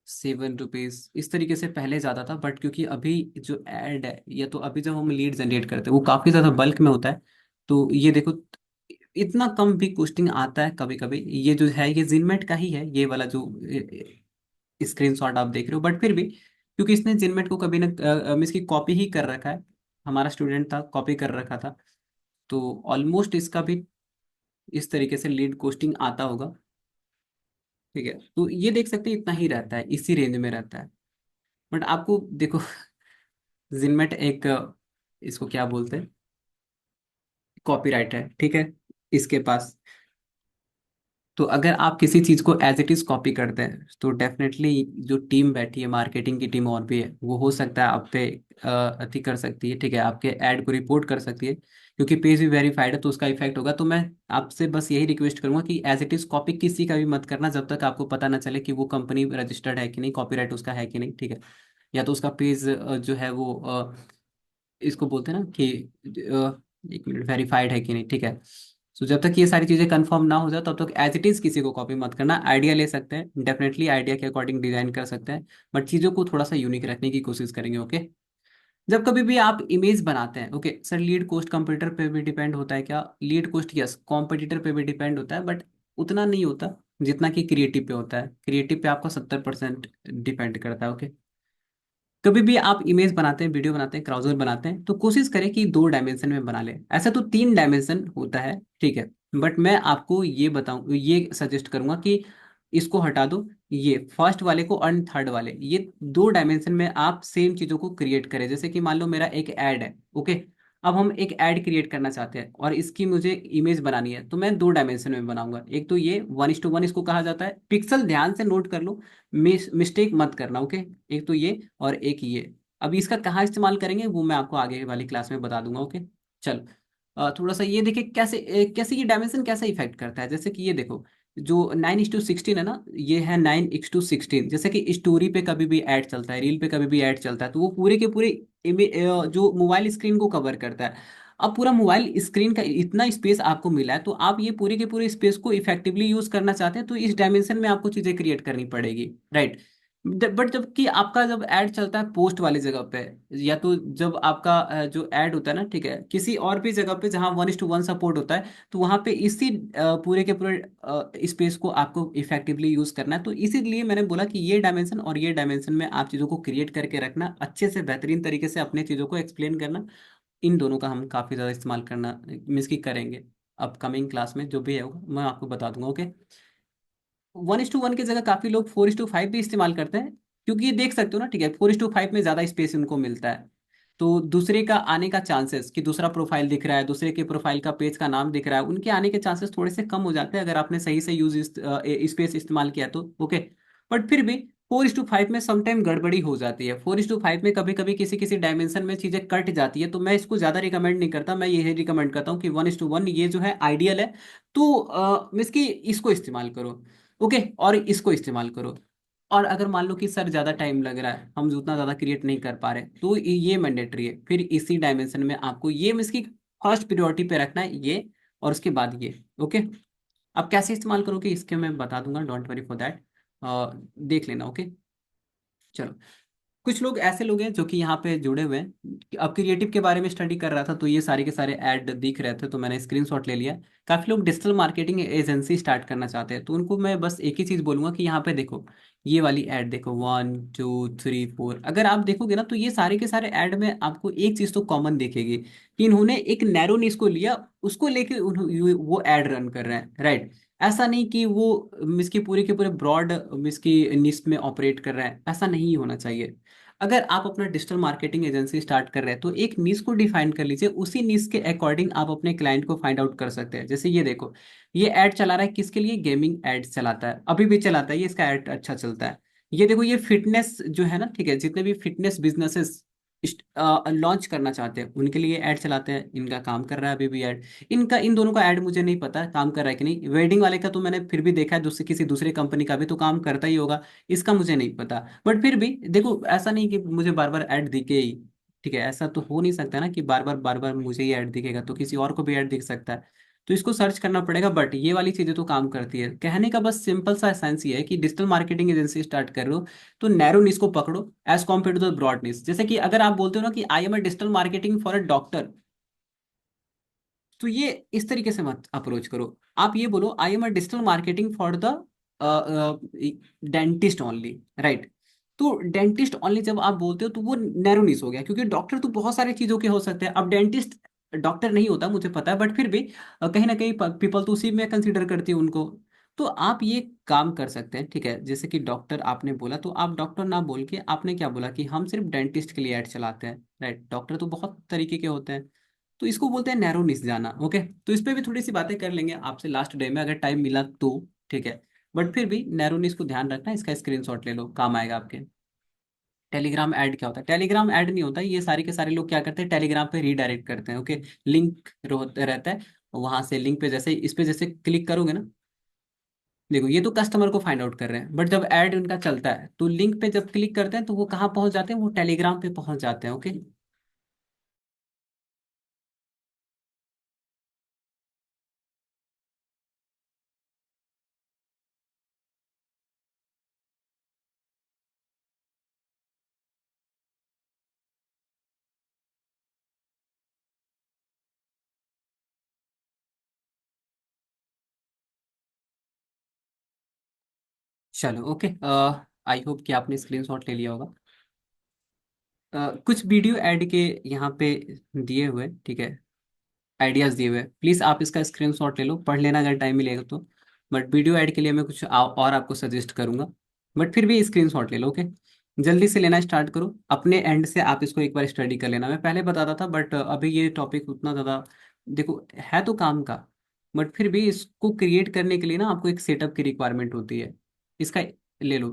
Speaker 2: 7 रुपीज इस तरीके से पहले ज्यादा था, बट क्योंकि अभी जो एड है, या तो अभी जब हम लीड जनरेट करते हैं वो काफी ज्यादा बल्क में होता है। तो ये देखो, इतना कम भी पोस्टिंग आता है कभी कभी। ये जो है ये जिनमेट का ही है, ये वाला जो स्क्रीनशॉट आप देख रहे हो, बट फिर भी क्योंकि इसने जिनमेट को कभी ना इसकी कॉपी ही कर रखा है, हमारा स्टूडेंट था, कॉपी कर रखा था, तो ऑलमोस्ट इसका भी इस तरीके से लीड कोस्टिंग आता होगा। ठीक है, तो ये देख सकते हैं इतना ही रहता है, इसी रेंज में रहता है। बट आपको देखो, जिनमेट एक इसको क्या बोलते हैं, कॉपीराइट है, ठीक है, इसके पास। तो अगर आप किसी चीज को एज इट इज कॉपी करते हैं तो डेफिनेटली जो टीम बैठी है, मार्केटिंग की टीम और भी है, वो हो सकता है आप पे अति कर सकती है, ठीक है, आपके ऐड को रिपोर्ट कर सकती है, क्योंकि पेज भी वेरीफाइड है तो उसका इफेक्ट होगा। तो मैं आपसे बस यही रिक्वेस्ट करूंगा कि एज इट इज कॉपी किसी का भी मत करना, जब तक आपको पता ना चले कि वो कंपनी रजिस्टर्ड है कि नहीं, कॉपीराइट उसका है कि नहीं, ठीक है। या तो उसका पेज जो है वो इसको बोलते हैं ना कि 1 मिनट, वेरीफाइड है कि नहीं, ठीक है। तो जब तक ये सारी चीजें कंफर्म ना हो जाए तब तक एज इट इज किसी को कॉपी मत करना। आइडिया ले सकते हैं, डेफिनेटली आइडिया के अकॉर्डिंग डिजाइन कर सकते हैं, बट चीजों को थोड़ा सा यूनिक रखने की कोशिश करेंगे, ओके। जब कभी भी आप इमेज बनाते हैं, okay sir, lead cost computer पे भी डिपेंड होता है क्या, लीड कोस्ट यस कॉम्पिटिटर पे भी डिपेंड होता है, बट उतना नहीं होता जितना कि क्रिएटिव पे होता है। क्रिएटिव पे आपका 70% डिपेंड करता है, ओके। कभी भी आप इमेज बनाते हैं, वीडियो बनाते हैं, क्राउजर बनाते हैं, तो कोशिश करें कि 2 डायमेंशन में बना लें। ऐसा तो 3 डायमेंशन होता है, ठीक है, बट मैं आपको ये बताऊं, ये सजेस्ट करूंगा कि इसको हटा दो, ये फर्स्ट वाले को और थर्ड वाले, ये 2 डायमेंशन में आप सेम चीजों को क्रिएट करें। जैसे कि मान लो मेरा एक ऐड है, ओके। अब हम एक ऐड क्रिएट करना चाहते हैं और इसकी मुझे इमेज बनानी है, तो मैं 2 डायमेंशन में बनाऊंगा। एक तो ये 1:1 इसको कहा जाता है, पिक्सल ध्यान से नोट कर लो, मिस्टेक मत करना, ओके। एक तो ये, और एक ये। अभी इसका कहाँ इस्तेमाल करेंगे वो मैं आपको आगे वाली क्लास में बता दूंगा, ओके। चलो, थोड़ा सा ये देखिए कैसे कैसे ये डायमेंशन कैसे इफेक्ट करता है। जैसे कि ये देखो, जो 9:16 है ना, ये है 9:16। जैसे कि स्टोरी पे कभी भी ऐड चलता है, रील पे कभी भी ऐड चलता है, तो वो पूरे के पूरे जो मोबाइल स्क्रीन को कवर करता है। अब पूरा मोबाइल स्क्रीन का इतना स्पेस आपको मिला है, तो आप ये पूरे के पूरे स्पेस को इफेक्टिवली यूज करना चाहते हैं, तो इस डायमेंशन में आपको चीजें क्रिएट करनी पड़ेगी, राइट। बट जबकि आपका जब ऐड चलता है पोस्ट वाली जगह पे, या तो जब आपका जो ऐड होता है ना, ठीक है, किसी और भी जगह पे जहाँ 1:1 सपोर्ट होता है, तो वहाँ पे इसी पूरे के पूरे स्पेस को आपको इफेक्टिवली यूज करना है। तो इसीलिए मैंने बोला कि ये डायमेंशन और ये डायमेंशन में आप चीज़ों को क्रिएट करके रखना, अच्छे से बेहतरीन तरीके से अपने चीज़ों को एक्सप्लेन करना। इन दोनों का हम काफ़ी ज़्यादा इस्तेमाल करना मीन्स की करेंगे। अपकमिंग क्लास में जो भी है मैं आपको बता दूंगा, ओके। 1:1 की जगह काफी लोग 4:5 भी इस्तेमाल करते हैं, क्योंकि ये देख सकते हो ना, ठीक है, 4:5 में ज्यादा स्पेस उनको मिलता है। तो दूसरे का आने का चांसेस, कि दूसरा प्रोफाइल दिख रहा है, दूसरे के प्रोफाइल का पेज का नाम दिख रहा है, उनके आने के चांसेस थोड़े से कम हो जाते हैं अगर आपने सही से यूज स्पेस इस्तेमाल किया तो, ओके। बट फिर भी 4:5 में समटाइम गड़बड़ी हो जाती है। 4:5 में कभी कभी किसी किसी डायमेंशन में चीजें कट जाती है, तो मैं इसको ज्यादा रिकमेंड नहीं करता। मैं यही रिकमेंड करता हूँ कि 1:1 ये जो है आइडियल है। तो मिस की इसको इस्तेमाल करो, ओके, और इसको इस्तेमाल करो। और अगर मान लो कि सर ज़्यादा टाइम लग रहा है, हम उतना ज़्यादा क्रिएट नहीं कर पा रहे, तो ये मैंडेटरी है, फिर इसी डायमेंशन में आपको ये इसकी फर्स्ट प्रायोरिटी पे रखना है, ये, और उसके बाद ये, ओके। अब कैसे इस्तेमाल करोगे इसके मैं बता दूंगा, डोंट वरी फॉर दैट, देख लेना, ओके। चलो, कुछ लोग ऐसे लोग हैं जो कि यहाँ पे जुड़े हुए हैं। अब क्रिएटिव के बारे में स्टडी कर रहा था तो ये सारे के सारे ऐड दिख रहे थे तो मैंने स्क्रीनशॉट ले लिया। काफी लोग डिजिटल मार्केटिंग एजेंसी स्टार्ट करना चाहते हैं तो उनको मैं बस एक ही चीज बोलूंगा कि यहाँ पे देखो, ये वाली ऐड देखो, 1 2 3 4। अगर आप देखोगे ना तो ये सारे के सारे ऐड में आपको एक चीज तो कॉमन दिखेगी कि इन्होंने एक नैरो निश को लिया, उसको लेके वो ऐड रन कर रहे हैं, राइट। ऐसा नहीं कि वो मिस की पूरे के पूरे ब्रॉड मिस की निश में ऑपरेट कर रहे हैं, ऐसा नहीं होना चाहिए। अगर आप अपना डिजिटल मार्केटिंग एजेंसी स्टार्ट कर रहे हैं तो एक नीश को डिफाइन कर लीजिए, उसी नीश के अकॉर्डिंग आप अपने क्लाइंट को फाइंड आउट कर सकते हैं। जैसे ये देखो, ये ऐड चला रहा है किसके लिए, गेमिंग एड्स चलाता है, अभी भी चलाता है ये, इसका ऐड अच्छा चलता है। ये देखो, ये फिटनेस जो है ना, ठीक है, जितने भी फिटनेस बिजनेसेस लॉन्च करना चाहते हैं उनके लिए ऐड चलाते हैं, इनका काम कर रहा है अभी भी ऐड। इनका इन दोनों का ऐड मुझे नहीं पता काम कर रहा है कि नहीं। वेडिंग वाले का तो मैंने फिर भी देखा है, दूसरे किसी दूसरे कंपनी का भी तो काम करता ही होगा, इसका मुझे नहीं पता। बट फिर भी देखो, ऐसा नहीं कि मुझे बार बार ऐड दिखे ही, ठीक है, ऐसा तो हो नहीं सकता ना कि बार बार मुझे ही ऐड दिखेगा, तो किसी और को भी ऐड दिख सकता है। तो इसको सर्च करना पड़ेगा, बट ये वाली चीजें तो काम करती है। कहने का बस सिंपल सा एसेंस ये है कि डिजिटल मार्केटिंग एजेंसी स्टार्ट कर रहे हो तो नैरो निश को पकड़ो as compared to the broad niche. जैसे कि अगर आप बोलते हो ना कि I am a digital marketing for a doctor, तो ये इस तरीके से मत अप्रोच करो। आप ये बोलो आई am a digital marketing for the dentist only, right. तो डेंटिस्ट ओनली जब आप बोलते हो तो वो नैरो निश हो गया, क्योंकि डॉक्टर तो बहुत सारी चीजों के हो सकते हैं। अब डेंटिस्ट डॉक्टर नहीं होता मुझे पता है, बट फिर भी कहीं ना कहीं पीपल तो उसी में कंसिडर करती है उनको। तो आप ये काम कर सकते हैं, ठीक है, जैसे कि डॉक्टर आपने बोला तो आप डॉक्टर ना बोल के आपने क्या बोला कि हम सिर्फ डेंटिस्ट के लिए ऐड चलाते हैं, राइट। डॉक्टर तो बहुत तरीके के होते हैं, तो इसको बोलते हैं नैरो निश जाना। ओके, तो इस पे भी थोड़ी सी बातें कर लेंगे आपसे लास्ट डे में अगर टाइम मिला तो, ठीक है। बट फिर भी नैरो निश को ध्यान रखना, इसका स्क्रीनशॉट ले लो, काम आएगा आपके। टेलीग्राम ऐड क्या होता है? टेलीग्राम ऐड नहीं होता, ये सारे के सारे लोग क्या करते हैं, टेलीग्राम पे रीडायरेक्ट करते हैं। ओके, लिंक रहता है, वहां से लिंक पे जैसे इस पे जैसे क्लिक करोगे ना, देखो ये तो कस्टमर को फाइंड आउट कर रहे हैं, बट जब ऐड उनका चलता है तो लिंक पे जब क्लिक करते हैं तो वो कहाँ पहुंच जाते हैं, वो टेलीग्राम पे पहुंच जाते हैं। ओके, चलो ओके, आई होप कि आपने स्क्रीनशॉट ले लिया होगा। कुछ वीडियो ऐड के यहाँ पे दिए हुए, ठीक है, आइडियाज दिए हुए, प्लीज आप इसका स्क्रीनशॉट ले लो, पढ़ लेना अगर टाइम मिलेगा तो। बट वीडियो ऐड के लिए मैं कुछ और आपको सजेस्ट करूंगा, बट फिर भी स्क्रीनशॉट ले लो। ओके, जल्दी से लेना स्टार्ट करो, अपने एंड से आप इसको एक बार स्टडी कर लेना। मैं पहले बताता था बट अभी ये टॉपिक उतना ज़्यादा, देखो है तो काम का, बट फिर भी इसको क्रिएट करने के लिए ना आपको एक सेटअप की रिक्वायरमेंट होती है। इसका ले लो,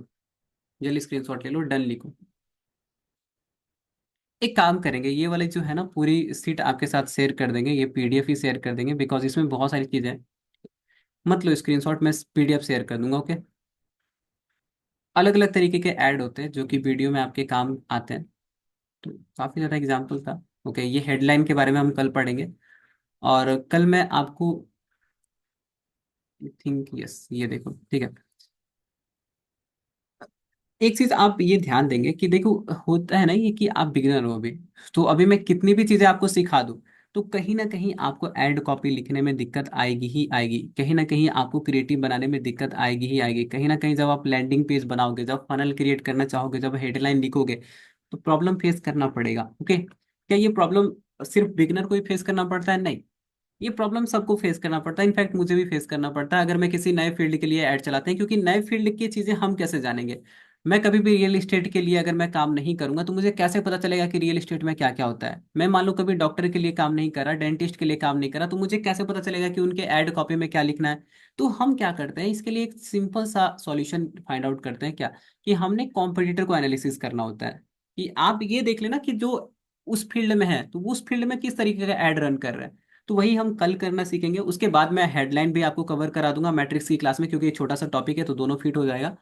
Speaker 2: जल्दी स्क्रीनशॉट ले लो, डन लिखो। एक काम करेंगे, ये वाले जो है ना पूरी सीट आपके साथ शेयर कर देंगे, ये पीडीएफ ही शेयर कर देंगे बिकॉज इसमें बहुत सारी चीजें हैं। मत लो स्क्रीनशॉट, मैं पीडीएफ शेयर कर दूंगा। ओके, अलग अलग तरीके के ऐड होते हैं जो कि वीडियो में आपके काम आते हैं, तो काफी ज्यादा एग्जाम्पल था। ओके, ये हेडलाइन के बारे में हम कल पढ़ेंगे, और कल मैं आपको, थिंक यस, ये देखो, ठीक है। एक चीज आप ये ध्यान देंगे कि देखो, होता है ना ये कि आप बिगिनर हो अभी, तो अभी मैं कितनी भी चीजें आपको सिखा दूं तो कहीं ना कहीं आपको एड कॉपी लिखने में दिक्कत आएगी ही आएगी, कहीं ना कहीं आपको क्रिएटिव बनाने में दिक्कत आएगी ही आएगी, कहीं ना कहीं जब आप लैंडिंग पेज बनाओगे, जब फनल क्रिएट करना चाहोगे, जब हेडलाइन लिखोगे, तो प्रॉब्लम फेस करना पड़ेगा। ओके, क्या ये प्रॉब्लम सिर्फ बिगिनर को ही फेस करना पड़ता है? नहीं, ये प्रॉब्लम सबको फेस करना पड़ता है, इनफैक्ट मुझे भी फेस करना पड़ता है अगर मैं किसी नए फील्ड के लिए ऐड चलाते हैं, क्योंकि नए फील्ड की चीजें हम कैसे जानेंगे। मैं कभी भी रियल एस्टेट के लिए अगर मैं काम नहीं करूंगा तो मुझे कैसे पता चलेगा कि रियल एस्टेट में क्या क्या होता है। मैं मान लो कभी डॉक्टर के लिए काम नहीं करा, डेंटिस्ट के लिए काम नहीं करा, तो मुझे कैसे पता चलेगा कि उनके ऐड कॉपी में क्या लिखना है। तो हम क्या करते हैं, इसके लिए एक सिंपल सा सॉल्यूशन फाइंड आउट करते हैं, क्या कि हमने कॉम्पिटिटर को एनालिसिस करना होता है। कि आप ये देख लेना कि जो उस फील्ड में है तो उस फील्ड में किस तरीके का एड रन कर रहा है। तो वही हम कल करना सीखेंगे, उसके बाद मैं हेडलाइन भी आपको कवर करा दूंगा मैट्रिक्स की क्लास में, क्योंकि ये छोटा सा टॉपिक है तो दोनों फिट हो जाएगा।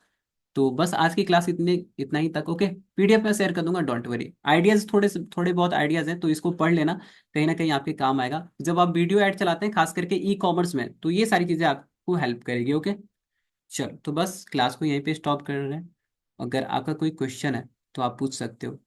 Speaker 2: तो बस आज की क्लास इतना ही तक। ओके, पीडीएफ में शेयर कर दूंगा, डोंट वरी। आइडियाज थोड़े बहुत आइडियाज हैं तो इसको पढ़ लेना, कहीं ना कहीं आपके काम आएगा जब आप वीडियो ऐड चलाते हैं, खास करके ई कॉमर्स में, तो ये सारी चीजें आपको हेल्प करेगी। ओके, चलो तो बस क्लास को यहीं पे स्टॉप कर रहे हैं, अगर आपका कोई क्वेश्चन है तो आप पूछ सकते हो।